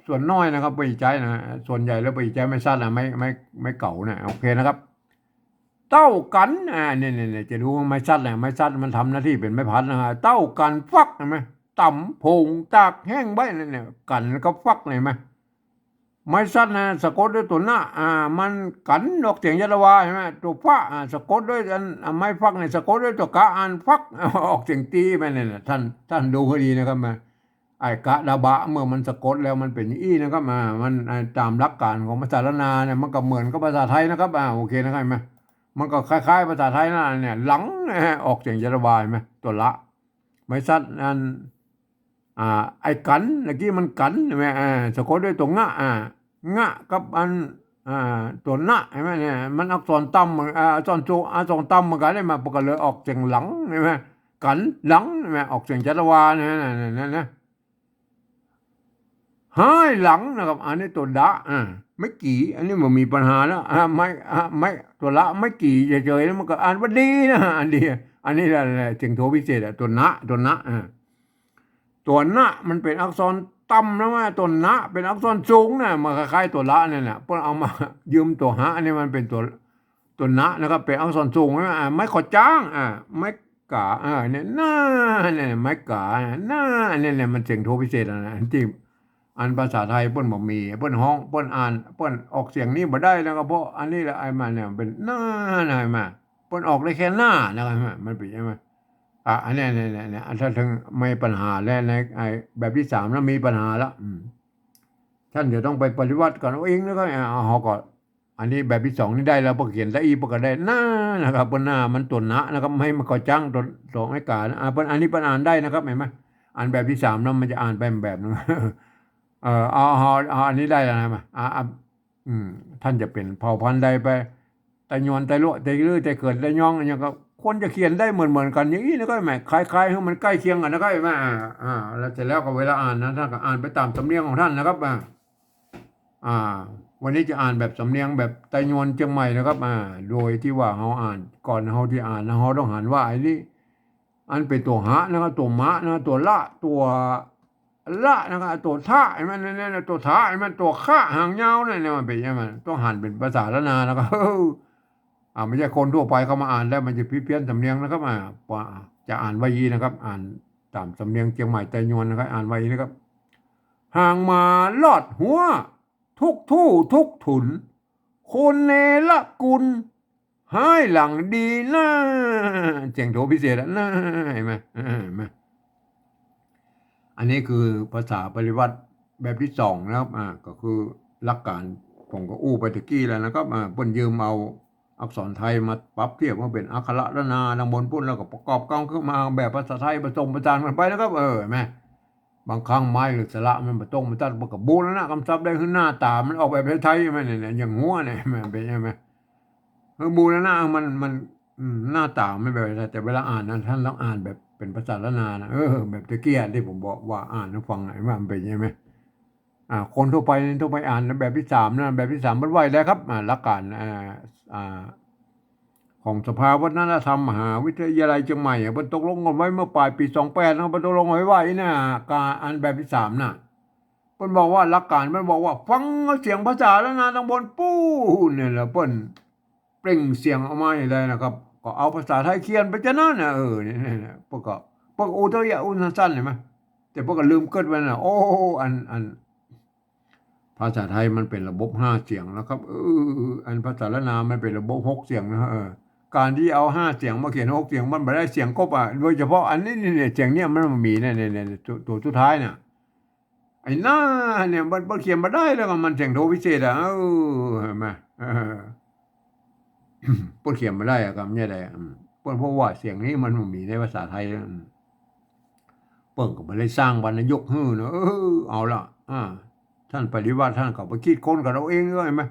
ส่วนน้อยนะครับไปใจนะส่วนใหญ่แล้วไปใจไม่ซัดนะไม่เก่านะโอเคนะครับเต้ากันเนี่ยจะดูไม้ซัดไม้ซัดมันทำหน้าที่เป็นไม้พัดนะฮะเต้ากันฟักเห็นไหมต่ำพงตากแห้งใบเนี่ยกันก็ฟักเห็นไหมไม้ซัดนะสะกดด้วยตัวหน้ามันกันดอกเสียงยะละวาใช่ไหมตัวฟ้าสะกดด้วยอันไม้ฟักเนี่ยสะกดด้วยตัวกะอันฟักออกเสียงตีไปเนี่ยท่านดูให้ดีนะครับมาไอ้กะดาบะเมื่อมันสะกดแล้วมันเป็นอี้นะครับมันตามหลักการของภาษาละนาเนี่ยมันก็เหมือนกับภาษาไทยนะครับโอเคนะครับไหมมันก็คล้ายๆภาษาไทยนั่นเนี่ยหลังออกเสียงยะละวาไหมตัวละไม้ซัดอันไอ้กันเมื่อกี้มันกันใช่ไหมสะกดด้วยตัวงะงะกับอันตัวหน้าใช่ไหมเนี่ยมันอักษรต่ำอักษรโจอักษรต่ำมันกันได้มาปกติเลยออกเสียงหลังใช่ไหมกันหลังใช่ไหมออกเสียงจัตวานะห้ายหลังนะครับอันนี้ตัวดะไม่กี่อันนี้มันมีปัญหาแล้วไม่ตัวละไม่กี่เฉยๆแล้วมันก็อ่านว่าดีนะอันนี้อะไรเสียงโทพิเศษตัวนะตัวนะมันเป็นอักษรต่ำนะว่าตัวนะเป็นอักษรสูงนะมันคล้ายๆตัวละเนี่ยแหละพวกเอามายืมตัวหะอันนี้มันเป็นตัวนะนะครับเป็นอักษรสูงนะไม่ขอจ้างไม่กาเนี่ยหน้าเนี่ยไม่กาหน้าเนี่ยมันเสียงโทพิเศษนะที่อันภาษาไทยเปิ้นบ่มีเปิ้นห้องเปิ้นอ่านเปิ้นออกเสียงนี้บ่ได้แล้วก็เพราะอันนี้แหละไอ้มาเนี่ยเป็นหน้านะมาเปิ้นออกได้แค่หน้านะครับมันเป็นยังไงอันนี้เนี่ยถ้าถึงไม่ปัญหาแล้วในไอ้แบบที่3แล้วมีปัญหาแล้วท่านจะต้องไปปฏิวัติก่อนเองแล้วก็เอาก่อนอันนี้แบบที่2นี่ได้แล้วพอเขียนตะอีพอก็ได้หน้านะครับบนหน้ามันตัวนะนะครับไม่มาก่อจังตัวไม่กานะอันนี้เปิ้นอ่านได้นะครับเห็นไหมอ่านแบบที่3แล้วมันจะอ่านไปแบบนึงเอาอันนี้ได้แล้วนะมาท่านจะเป็นเผ่าพันธุ์ใดไปแต่ยอนแต่ลวแต่ลือแต่เกิดแต่ย่องอย่างก็คนจะเขียนได้เหมือนกันอย่างนี้นะก็แหมคล้ายๆให้มันใกล้เคียงกันนะครับแม่แล้วเสร็จแล้วก็เวลาอ่านนะท่านก็อ่านไปตามสำเนียงของท่านนะครับวันนี้จะอ่านแบบสำเนียงแบบไตยวนเชียงใหม่นะครับโดยที่ว่าเขาอ่านก่อนเขาที่อ่านนะเขาต้องอ่านว่าไอ้นี่อันเป็นตัวหะนะครับตัวมะนะตัวละตัวละนะครับตัวท่าไอ้มันเนี่ยตัวท่าไอ้มันตัวข้าหางยาวเนี่ยมันเป็นยังไงต้องหันเป็นภาษาละนานะครับไม่ใช่คนทั่วไปเขามาอ่านแล้วมันจะพิเพี้ยนสำเนียงนะครับจะอ่านไว้ยีนะครับอ่านตามสำเนียงเชียงใหม่ไตยวนนะครับอ่านไว้นะครับห่างมาลอดหัวทุกทู่ทุกถุนคนเนละกุลให้หลังดีนะเสียงโถพิเศษนะเห็นไหมอันนี้คือภาษาปริวัติแบบที่2นะครับก็คือหลักการผมก็อู้ไปตะกี้แล้วนะครับเพิ่นยืมเอาอักษรไทยมาปรับเทียบว่าเป็นอักขระนาดังบนพุ่นแล้วก็ประกอบกันขึ้นมาแบบภาษาไทยผสมผสานกันไปนะครับเห็นไหมบางครั้งไม้หรือสระมันมาตรงมันตัดกับบูรณะคำศัพท์ได้ขึ้นหน้าตามันออกแบบไทยใช่ไหมเนี่ยอย่างงัวเนี่ยมันเป็นใช่ไหมบูรณะมันหน้าตาไม่แบบแต่เวลาอ่านนั้นท่านต้องอ่านแบบเป็นภาษาละนานะแบบตะเกียที่ผมบอกว่าอ่านให้ฟังหน่อยว่ามันเป็นใช่ไหมคนทั่วไปอ่านแบบที่3นะแบบที่3มันไหวได้ครับหลักการของสภาวัฒนธรรมมหาวิทยาลัยเชียงใหม่มันตกลงกันไว้เมื่อปลายปี28นะมันตกลงไว้นะการอ่านแบบที่3น่ะเปิ้นบอกว่าหลักการมันบอกว่าฟังเสียงภาษาละนาทางบนปู้เนี่ยแหละเปิ้นเปล่งเสียงออกมาอย่างไรนะครับก็เอาภาษาไทยเขียนไปจะนั่นนะเนี่ยพวกอุทยอุนสั้นๆเห็นไหม แต่พวกก็ลืมเกิดไปนะโอ้อันภาษาไทยมันเป็นระบบ5 เสียงนะครับอันภาษาละนามมันเป็นระบบ6 เสียงนะการที่เอา5 เสียงมาเขียน6 เสียงมันไม่ได้เสียงครบโดยเฉพาะอันนี้เนี่ยเสียงเนี่ยมันมีเนี่ยตัวสุดท้ายเนี่ยไอ้หน้าเนี่ยมันเขียนมาได้แล้วก็มันเสียงโทพิเศษเห็นไหมเปิดเขียนมาได้อะครับเนี่ยได้เพราะว่าเสียงนี้มันมีในภาษาไทยเปิ่งก็มาเลยสร้างวรรณยกฮือเนอะเอาละท่านปฏิวัติท่านก็ไปคิดคนกับเราเองเลยไหม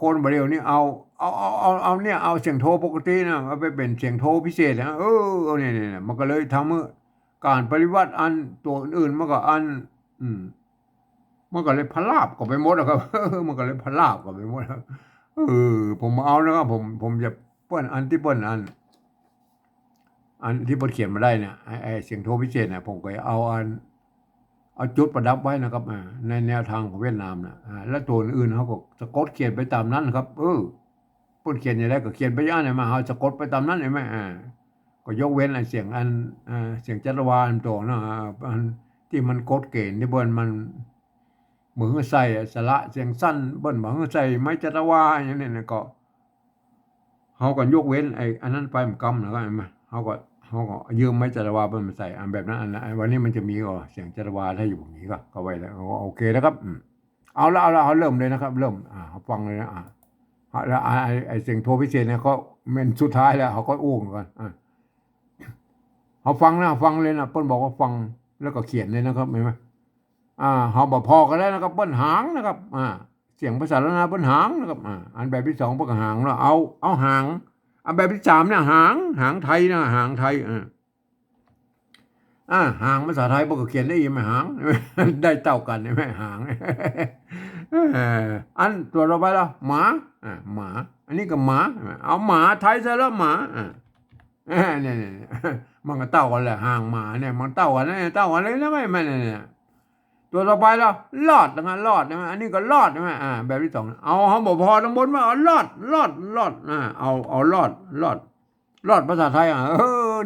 คนบริเวณนี้เอาเนี่ยเอาเสียงโทปกตินะเอาไปเป็นเสียงโทพิเศษนะเนี่ยมันก็เลยทำให้การปฏิวัติอันตัวอื่นมันก็มันก็เลยพลาบก็ไปหมดนะครับมันก็เลยพลาบก็ไปหมดผมเอานะครับผมจะเปิ้นอันที่เปิ้นอันที่เปิ้นเขียนมาได้เนี่ยไอ้เสียงโทพิเศษเนี่ยผมก็เอาจุดประดับไว้นะครับในแนวทางของเวียดนามนะและตัวอื่นเขาก็สะกดเขียนไปตามนั้นครับเปิ้นเขียนอย่างไรก็เขียนไปอย่างนั้นมาเขาสะกดไปตามนั้นเห็นไหมก็ยกเว้นไอ้เสียงเสียงจัตวาลตัวนะอันที่มันกดเกณฑ์ที่เบิ้นมันเหมือนใส่สระเสียงสั้นเบิ้นเหมือนใส่ไม้จัตวาอย่างนี้เนี่ยก็เขาก็ยกเว้นไอ้อันนั้นไปมันกำนะครับเห็นไหมเขาก็ยืมไม้จัตวาเบิ้นมาใส่อันแบบนั้นวันนี้มันจะมีก็เสียงจัตวาถ้าอยู่แบบนี้ก็ไว้แล้วโอเคนะครับเอาละเขาเริ่มเลยนะครับเริ่มฟังเลยนะแล้วไอ้เสียงโทพิเศษเนี่ยเขาเป็นสุดท้ายแล้วเขาก็อู้กันเขาฟังเลยนะเปิ้ลบอกว่าฟังแล้วก็เขียนเลยนะครับเห็นไหมเขาบอกพอกันแล้วนะครับเปิ้ลหางนะครับเสียงภาษาละนาเปิ้ลหางนะครับอันแบบที่2เปิ้ลหางแล้วเอาหางอันแบบที่3เนี่ยหางไทยนะหางไทยหางภาษาไทยเปิ้ลก็เขียนได้ยังไงหางได้เต่ากันใช่ไหมหางอันตัวเราไปแล้วหมาอันนี้ก็หมาเอาหมาไทยซะแล้วหมาเนี่ยมันก็เต่ากันแหละห่างหมาเนี่ยมันเต่ากันเต่ากันเลยนะไม่เนี่ยตัวต่อไปแล้วลอดนะลอดใช่ไหมอันนี้ก็ลอดใช่ไหมแบบที่2เอาเขาบอกพอทั้งบนว่าเอาลอดเอาลอดภาษาไทย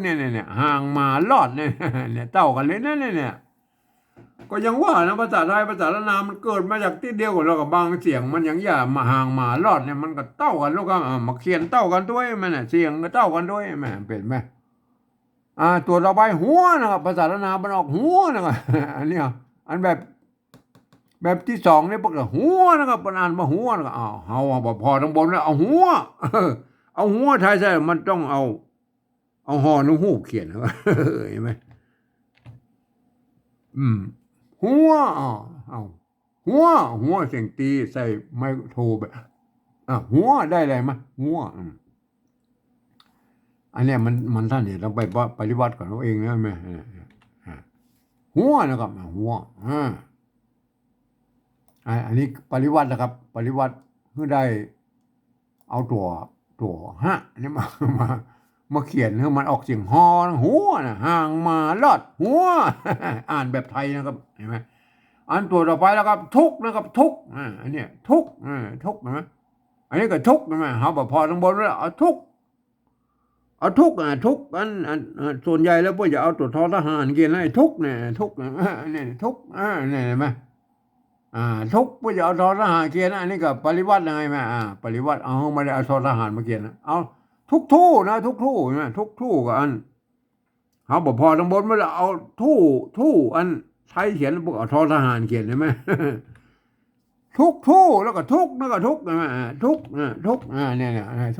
เนี่ยห่างหมาลอดเนี่ยเต่ากันเลยนะเนี่ยก็ยังว่านะภาษาไทยภาษาละนามมันเกิดมาจากที่เดียวกันเรากับบางเสียงมันอย่างมาห่างหมาลอดเนี่ยมันก็เต่ากันลูกก็มาเขียนเต่ากันด้วยมันเสียงก็เต่ากันด้วยแม่เป็นไหมตัวต่อไปหัวนะครับภาษาละนามมันออกหัวนะครับอันนี้อันแบบที่2เนี่ยพวกหัวนะครับมันอ่านมาหัวนะครับเอาพอทั้งบนแล้วเอาหัวเอาหัวไทยใช่มันต้องเอาหอนุ่งหูเขียนนะเห็นไหมหัวเอาหัวเสียงตีใส่ไมโทรแบบหัวได้อะไรมั้ยหัวอันนี้มันท่านเนี่ยต้องไปปฏิบัติก่อนเราเองนะแม่หัวนะครับหัวอันนี้ปฏิวัตินะครับปฏิวัติเพื่อได้เอาตัวนี่มาเขียนให้มันออกเสียงฮอหัวนะห่างมาลอดหัวอ่านแบบไทยนะครับเห็นไหมอันตัวต่อไปแล้วครับทุกนะครับทุกอันนี้ทุกเห็นไหมอันนี้ก็ทุกเห็นไหมเขาบอกพอทั้งบนแล้วเอาทุกทุกอันส่วนใหญ่แล้วพวกจะเอาตัวทอทหารเขียนให้ทุกเนี่ยทุกเนี่ยทุกเนี่ยเห็นไหมทุกพวกจะเอาทอทหารเขียนอันนี้ก็ปริวัติยังไงแม่ปริวัติเอาไม่ได้เอาทอทหารมาเขียนเอาทุกทู่นะทุกทู่ใช่ไหมทุกทู่กับอันเขาบอกพอทั้งบนไม่ได้เอาทู่อันไทยเขียนพวกเอาทอทหารเขียนใช่ไหมทุกทู่แล้วก็ทุกแล้วก็ทุกใช่ไหมทุกเนี่ยทุ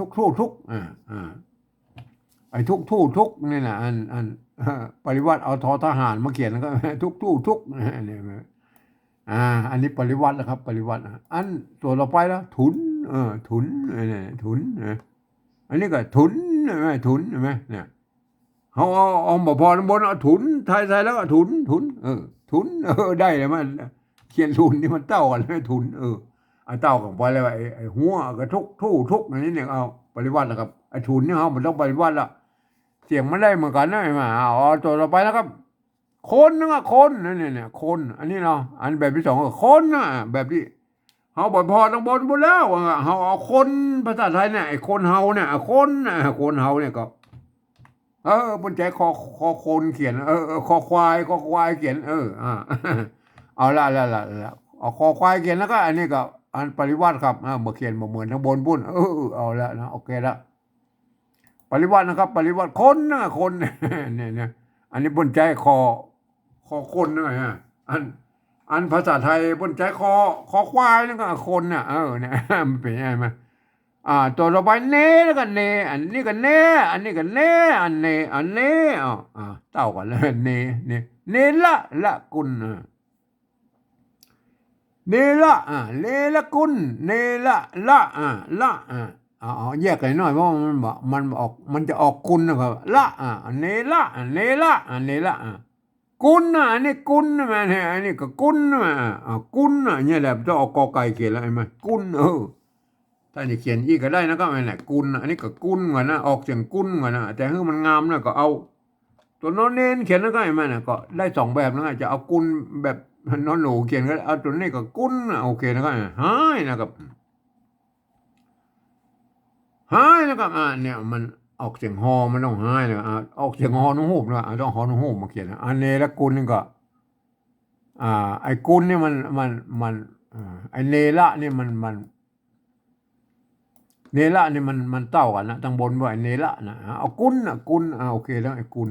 กทู่ทุกไอ้ทุกทู่ทุกนี่นะอันปริวัติเอาทอทหารมาเขียนแล้วก็ทุกทู่ทุกเนี่ยอันนี้ปริวัตินะครับปริวัติอันตัวต่อไปแล้วถุนถุนเนี่ยถุนอันนี้ก็ถุนใช่ไหมถุนใช่ไหมเนี่ยเขาเอาบ่พอทั้งบนเอาถุนไทยแล้วก็ถุนถุนได้เลยมันเขียนถุนนี่มันเต้ากันเลยถุนเต้ากันไปเลยไอ้หัวก็ทุกทู่ทุกอันนี้เนี่ยเอาปริวัตินะครับไอ้ถุนนี่เขามันต้องปริวัติละเสียงมันได้เหมือนกันนะมาเอาตัวต่อไปแล้วครับคนนึงคนเนี่ยคนอันนี้เนาะอันแบบที่2ก็คนนะแบบที่เขาบอกพอทั้งบนแล้วเขาเอาคนภาษาไทยเนี่ยไอ้คนเฮาเนี่ยคนเฮาเนี่ยก็ บนใจคอคนเขียนคอควายเขียนเอาละเอาคอควายเขียนแล้วก็อันนี้ก็อันปริวัติครับบ่เขียนบ่เหมือนทั้งบนพุ่นเอาละนะโอเคละปริวัตินะครับปริวัติคนนะคนเนี่ยอันนี้บนใจคอคนนะฮะอันภาษาไทยบนใจคอควายนั่นก็คนน่ะเนี่ยมันเป็นยังไงมาตัวต่อไปเนแล้วก็เนอันนี้ก็เนอันนี้ก็เนอันเนเต่ากันเลยเนละกุลเนละกุลเนละละเอาแยกกันหน่อยเพราะมันจะออกกุลนะครับละเนละกุลอันนี้กุลมาเนี่ยอันนี้ก็กุลมากุลเนี่ยแหละจะออกกอไก่เขียนแล้วเห็นไหมกุลถ้าจะเขียนอีกก็ได้นะก็ไม่แหละกุลอันนี้ก็กุลก่อนนะออกเสียงกุลก่อนนะแต่ถ้ามันงามนะก็เอาตัวนอนเน้นเขียนแล้วก็ไม่นะก็ได้สองแบบนะจะเอากุลแบบนอนหนูเขียนก็เอาตัวนี้ก็กุลโอเคนะก็หายนะครับหายนะครับเนี่ยมันออกเสียงฮอมันต้องหายนะออกเสียงฮอนุ่งหูนะต้องฮอนุ่งหูมาเขียนอันนี้แล้วกุลนี่ก็ไอ้กุลนี่มันไอ้เนละนี่มันเนละนี่มันเต้ากันนะตั้งบนว่าเนละนะเอากุลโอเคแล้วไอ้กุล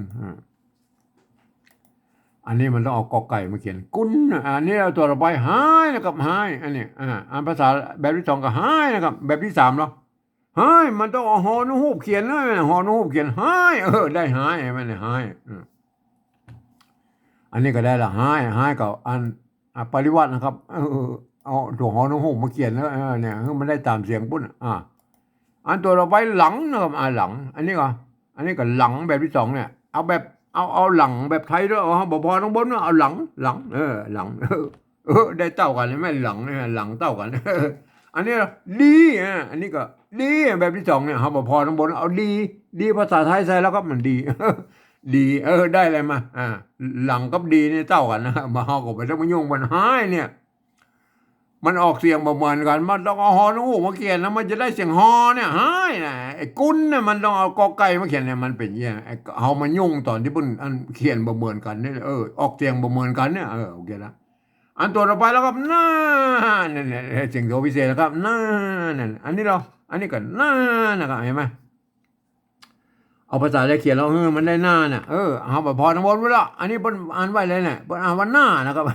อันนี้มันต้องเอากอไก่มาเขียนกุลอันนี้เราตัวต่อไปหายนะครับหายอันนี้อันภาษาแบบที่สองก็หายนะครับแบบที่สามเนาะหายมันต้องเอาหอนูฮูบเขียนเลยหอนูฮูบเขียนหายได้หายมันเนี่ยหายอันนี้ก็ได้ละหายกับอันปริวัตินะครับเอาตัวหอนูฮูบมาเขียนแล้วเนี่ยมันได้ตามเสียงปุ๊บอันตัวเราไปหลังนะครับหลังอันนี้ก็หลังแบบที่สองเนี่ยเอาแบบเอาหลังแบบไทยด้วยบอกพอต้องบนว่าเอาหลังหลังได้เต้ากันไหมหลังเนี่ยหลังเต้ากันอันนี้ดีอันนี้ก็ดีแบบที่สองเนี่ยบอกพอต้องบนเอาดีภาษาไทยใส่แล้วก็มันดีดีได้อะไรมาหลังกับดีเนี่ยเต้ากันนะมาเอาก็ไปต้องมายุ่งมันหายเนี่ยมันออกเสียงประมาณกันมันต้องเอาฮอนูมาเขียนแล้วมันจะได้เสียงฮอเนี่ยหายนะไอ้กุนเนี่ยมันต้องเอากอไก่มาเขียนเนี่ยมันเป็นอย่างไอ้เอามายุ่งตอนที่ปุ่นอันเขียนประเมินกันเนี่ยออกเสียงประเมินกันเนี่ยโอเคละอันตัวต่อไปแล้วครับน่าเนี่ยเสียงโทพิเศษนะครับน่าเนี่ยอันนี้ก็น่านะครับเห็นไหมเอาภาษาได้เขียนแล้วมันได้หน้าเนี่ยเอาพอทั้งหมดไว้ละอันนี้เป็นอ่านไว้เลยเนี่ยเป็นอ่านว่าหน้านะครับ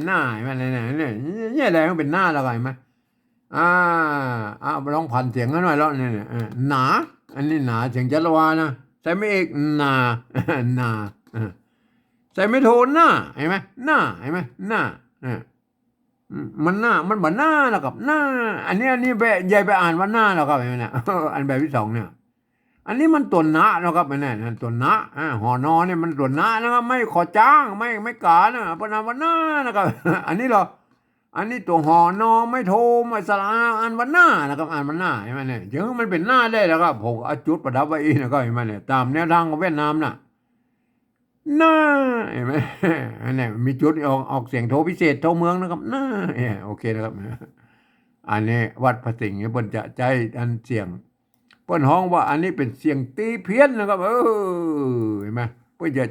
หน้าเห็นไหมเนี่ยอะไรมันเป็นหน้าแล้วกันไหมลองพันเสียงกันหน่อยแล้วเนี่ยหนาอันนี้หนาเสียงจัตวานะใส่ไม่เอกหนาใส่ไม่โทนหน้าเห็นไหมหน้าเห็นไหมหน้ามันหน้ามันเหมือนหน้าแล้วกับหน้าอันนี้ไปยายไปอ่านว่าหน้าแล้วครับเห็นไหมเนี่ยอันแบบที่สองเนี่ยอันนี้มันตัวนะนะครับเนี่ยตัวนะหอนอเนี่ยมันตัวนะนะครับไม่ขอจ้างไม่กานะปนวันนะนะครับอันนี้ตัวหอนอไม่โทไม่สลาอันวันหน้านะครับอ่านวันหน้าเห็นไหมเนี่ยถึงมันเป็นหน้าได้แล้วครับผมเอาจุดประดับไว้อีกนะครับเห็นไหมเนี่ยตามแนวทางของเวียดนามน่ะหน้าเห็นไหมเนี่ยมีจุดออกเสียงโทพิเศษโทเมืองนะครับหน้าโอเคนะครับอันนี้วัดพระสิงห์บนจะใจอันเสียงเปิ้นฮ้องว่าอันนี้เป็นเสียงตีเพี้ยนนะครับเห็นไหมเปิ้นจะ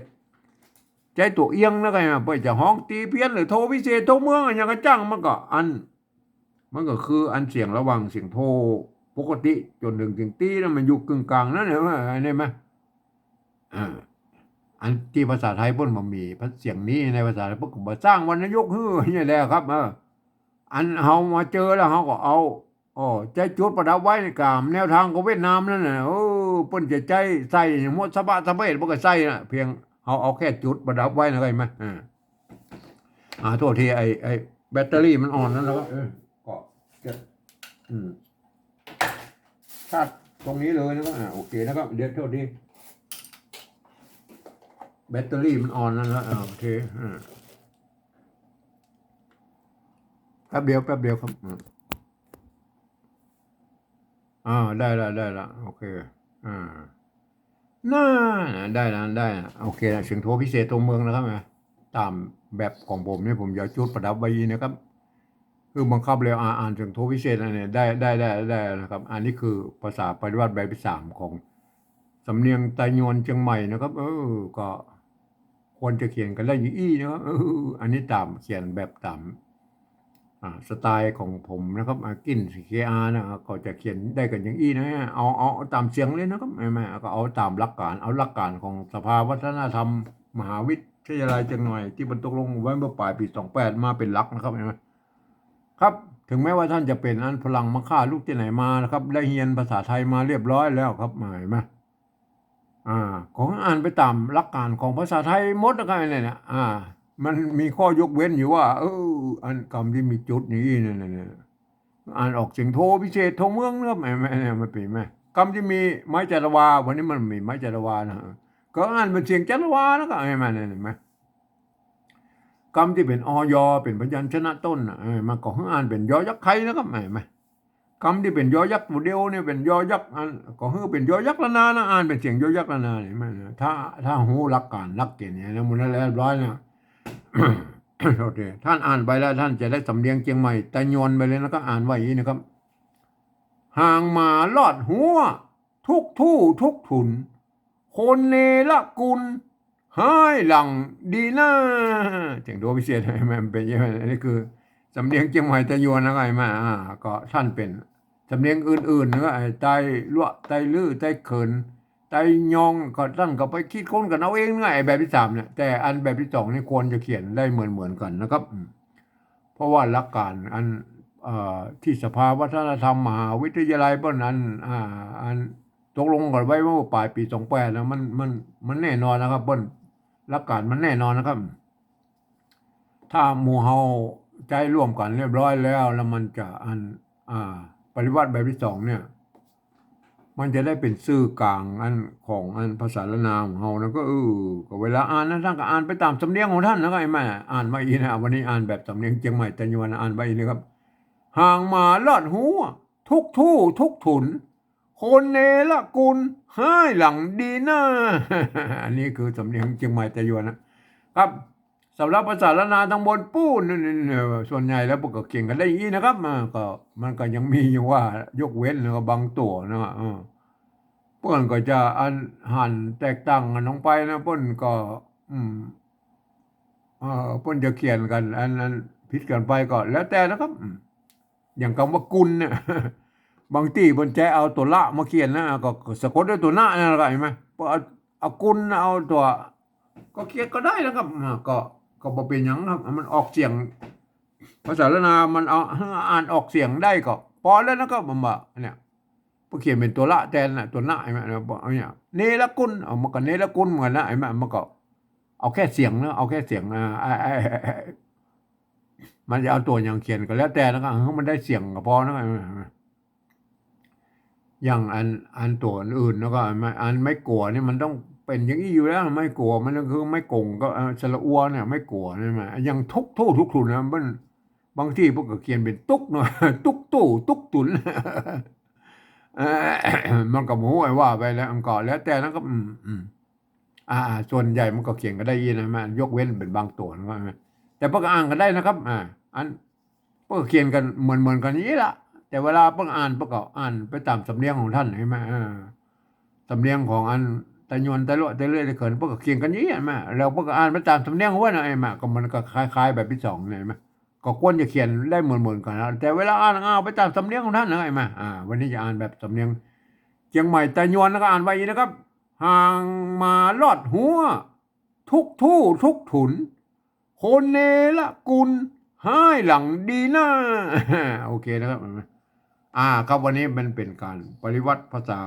ใจตัวเอียงนะครับเปิ้นจะฮ้องตีเพี้ยนหรือโทพิเศษโทเมืองอย่างกระจังมันก็คืออันเสียงระหว่างเสียงโทปกติจนถึงเสียงตีนั้นมันอยู่กึ่งกลางนั่นเห็นไหมอันที่ภาษาไทยเปิ้นบ่มีเสียงนี้ในภาษาไทยเปิ้นก็บ่สร้างวรรณยุกต์นี่แหละครับอันเฮามาเจอแล้วเฮาก็เอาใจจุดประดับไว้ในกามแนวทางของเวียดนามนั่นน่ะเปิ้นจะใจใส่หมดสะบะสะเบ็ดบ่ก็ใส่น่ะเพียงเอาแค่จุดประดับไว้นะก็เห็นมั้ยโทษทีไอ้แบตเตอรี่มันอ่อนนั่นแล้วก็ก็จะชาร์จตรงนี้เลยนะครับโอเคนะครับเดี๋ยวโทษทีแบตเตอรี่มันอ่อนนั่นแล้วโอเคแป๊บเดียวครับได้ละโอเคน่าได้โอเคนะเสียงโทพิเศษตัวเมืองนะครับตามแบบของผมนี่ผมจะจุดประดับไว้นะครับคือบังคับเลยอ่านเสียงโทพิเศษอันนี้ได้นะครับอันนี้คือภาษาปฏิวัติแบบที่3ของ สำเนียงไตยวนเชียงใหม่นะครับก็ควรจะเขียนกันได้อย่างอี้นะครับอันนี้ตามเขียนแบบตามสไตล์ของผมนะครับกินสีเคอานะก็จะเขียนได้กันอย่างอี้นะเอาตามเสียงเลยนะครับไม่ก็เอาตามหลักการเอาหลักการของสภาวัฒนธรรมมหาวิทยาลัยเชียงใหม่ที่บรรตกลงไว้เมื่อปลายปี28มาเป็นหลักนะครับเห็นไหมครับถึงแม้ว่าท่านจะเป็นอันฝรั่งมาฆ่าลูกที่ไหนมานะครับได้เรียนภาษาไทยมาเรียบร้อยแล้วครับหมายไหมของอ่านไปตามหลักการของภาษาไทยหมดนะครับเนี่ยมันมีข้อยกเว้นอยู่ว่าอันคำที่มีจุดนี้เนี่ยอ่านออกเสียงโทพิเศษโทเมืองนะครับไม่เนี่ยมันเป็นไหมคำที่มีไม้จารวาวันนี้มันมีไม้จารวานะก็อ่านเป็นเสียงจารวานะครับไม่เนี่ยเห็นไหมคำที่เป็นอยเป็นพยัญชนะต้นมาก็อ่านเป็นยอยักษ์ไทยนะครับไม่ คำที่เป็นยอยักษ์ตัวเดียวเนี่ยเป็นยอยักษ์ก็คือเป็นยอยักษ์ละนานะอ่านเป็นเสียงยอยักษ์ละนาเนี่ยมันถ้าหูหลักการหลักเกณฑ์เนี่ยแล้วมันเรียบร้อยนะ โอเคท่านอ่านไปแล้วท่านจะได้สำเนียงเชียงใหม่แต่โยนไปเลยนะก็อ่านไว้อย่างนี้นะครับห่างมาลอดหัวทุกทู่ทุกทุนคนเนละกุลให้หลังดีนะเสียงโดพิเศษมันเป็นยังไงนี่คือสำเนียงเชียงใหม่แต่โยนนะไงมาก็ท่านเป็นสำเนียงอื่นๆนะไอ้ไตลั่วไตลื้อไตเขินไตยองก็ท่านก็ไปคิดค้นกันเอาเองนะไอ้แบบที่3เนี่ยแต่อันแบบที่2นี่ควรจะเขียนได้เหมือนกันนะครับเพราะว่าหลักการอันที่สภาวัฒนธรรมมหาวิทยาลัยเปิ้ลนั้นอันตกลงกันไว้เมื่อปลายปี28นะมันแน่นอนนะครับเปิ้ลหลักการมันแน่นอนนะครับถ้าหมู่เฮาใจร่วมกันเรียบร้อยแล้วมันจะปฏิวัติแบบที่2เนี่ยมันจะได้เป็นสื่อกลางอันของอันภาษาละนาของเฮานะก็ก็เวลาอ่านนะท่านก็อ่านไปตามสำเนียงของท่านนะก็ไอ้แม่อ่านมาอีนะวันนี้อ่านแบบสำเนียงเชียงใหม่แต่ยวนอ่านไปอีนะครับห่างมาลอดหัวทุกทู่ทุกถุนคนเนละกุลให้หลังดีนะอันนี้คือสำเนียงเชียงใหม่แต่ยวนนะครับสำหรับภาษาละนาทางบนปูนส่วนใหญ่แล้วพวกก็เก่งกันได้อย่างนี้นะครับก็มันก็ยังมีอยู่ว่ายกเว้นแล้วก็บางตัวนะเปิ้นก็จะหันแตกต่างกันลงไปนะเปิ้นก็เปิ้นจะเขียนกันอันผิดกันไปก็แล้วแต่นะครับอย่างคำว่ากุลเนี่ย บางทีเปิ้นใจเอาตัวละมาเขียนนะก็สะกดด้วยตัวหน้านะก็เห็นไหมเอากุลเอาตัวก็เขียนก็ได้นะครับก็บ่เป็นหยังครับมันออกเสียงภาษาละนามันอ่านออกเสียงได้ก็พอแล้วนะครับผมว่าเนี่ยพอเขียนเป็นตัวละแทนน่ะตัวหน้าไอ้แม่เอาเนี่ยเนรคุณเอามากันเนรคุณเหมือนนะไอ้แม่มันก็เอาแค่เสียงนะเอาแค่เสียงมันจะเอาตัวอย่างเขียนก็แล้วแต่นะครับมันได้เสียงก็พอนะอย่างอันตัวอื่นแล้วก็อันไม่กลัวนี่มันต้องเป็นอย่างนี้อยู่แล้วไม่กลัวมันก็คือไม่โกงก็สระอัวเนี่ยไม่กลัวใช่ไหมอย่างทุกทู่ทุกทุนนะมันบางที่พวกก็เขียนเป็นตุ๊กหน่อยตุ๊กตู้ตุ๊กตุนมันก็หมูไอ้ว่าไปแล้วมันก็แล้วแต่นะครับส่วนใหญ่มันก็เขียนก็ได้ยินนะมันยกเว้นเป็นบางตัวนะแต่พวกอ่านกันได้นะครับอันพวกเขียนกันเหมือนกันนี้ละแต่เวลาพวกอ่านพวกก็อ่านไปตามสำเนียงของท่านใช่ไหมสำเนียงของอันตะยวนตะลุตะเลื่อยตะเขินพวกก็เขียนกันนี้ใช่ไหมแล้วพวกก็อ่านไปตามสำเนียงของว่าไอ้แม่ก็มันก็คล้ายๆแบบที่2เนี่ยใช่ไหมก็ควรจะเขียนได้เหมือนกันนะแต่เวลาอ่านไปตามสำเนียงของท่านนะไอ้แม่วันนี้จะอ่านแบบสำเนียงเชียงใหม่ตะยวนแล้วก็อ่านไว้นะครับห่างมาลอดหัวทุกทู่ทุกถุนคนเนละกุลให้หลังดีนะโอเคนะครับครับวันนี้มันเป็นการปริวัติภาษา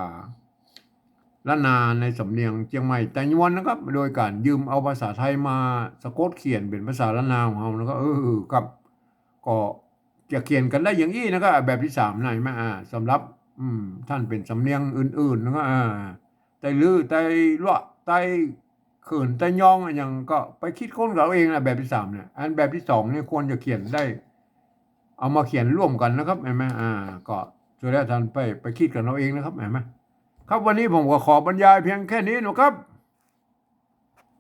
ละนาในสำเนียงเชียงใหม่แต่ยวนนะครับโดยการยืมเอาภาษาไทยมาสะกดเขียนเป็นภาษาละนาของเราแล้วก็ครับก็จะเขียนกันได้อย่างนี้นะครับแบบที่3หน่อยไหมสำหรับท่านเป็นสำเนียงอื่นๆนะครับไตลื้อไตลั่วไตเขินไตยองอย่างก็ไปคิดค้นกับเราเองนะแบบที่3เนี่ยอันแบบที่2เนี่ยควรจะเขียนได้เอามาเขียนร่วมกันนะครับเห็นไหมก็ช่วยแล้วท่านไปคิดกันเราเองนะครับเห็นไหมครับวันนี้ผมก็ขอบรรยายเพียงแค่นี้นะครับ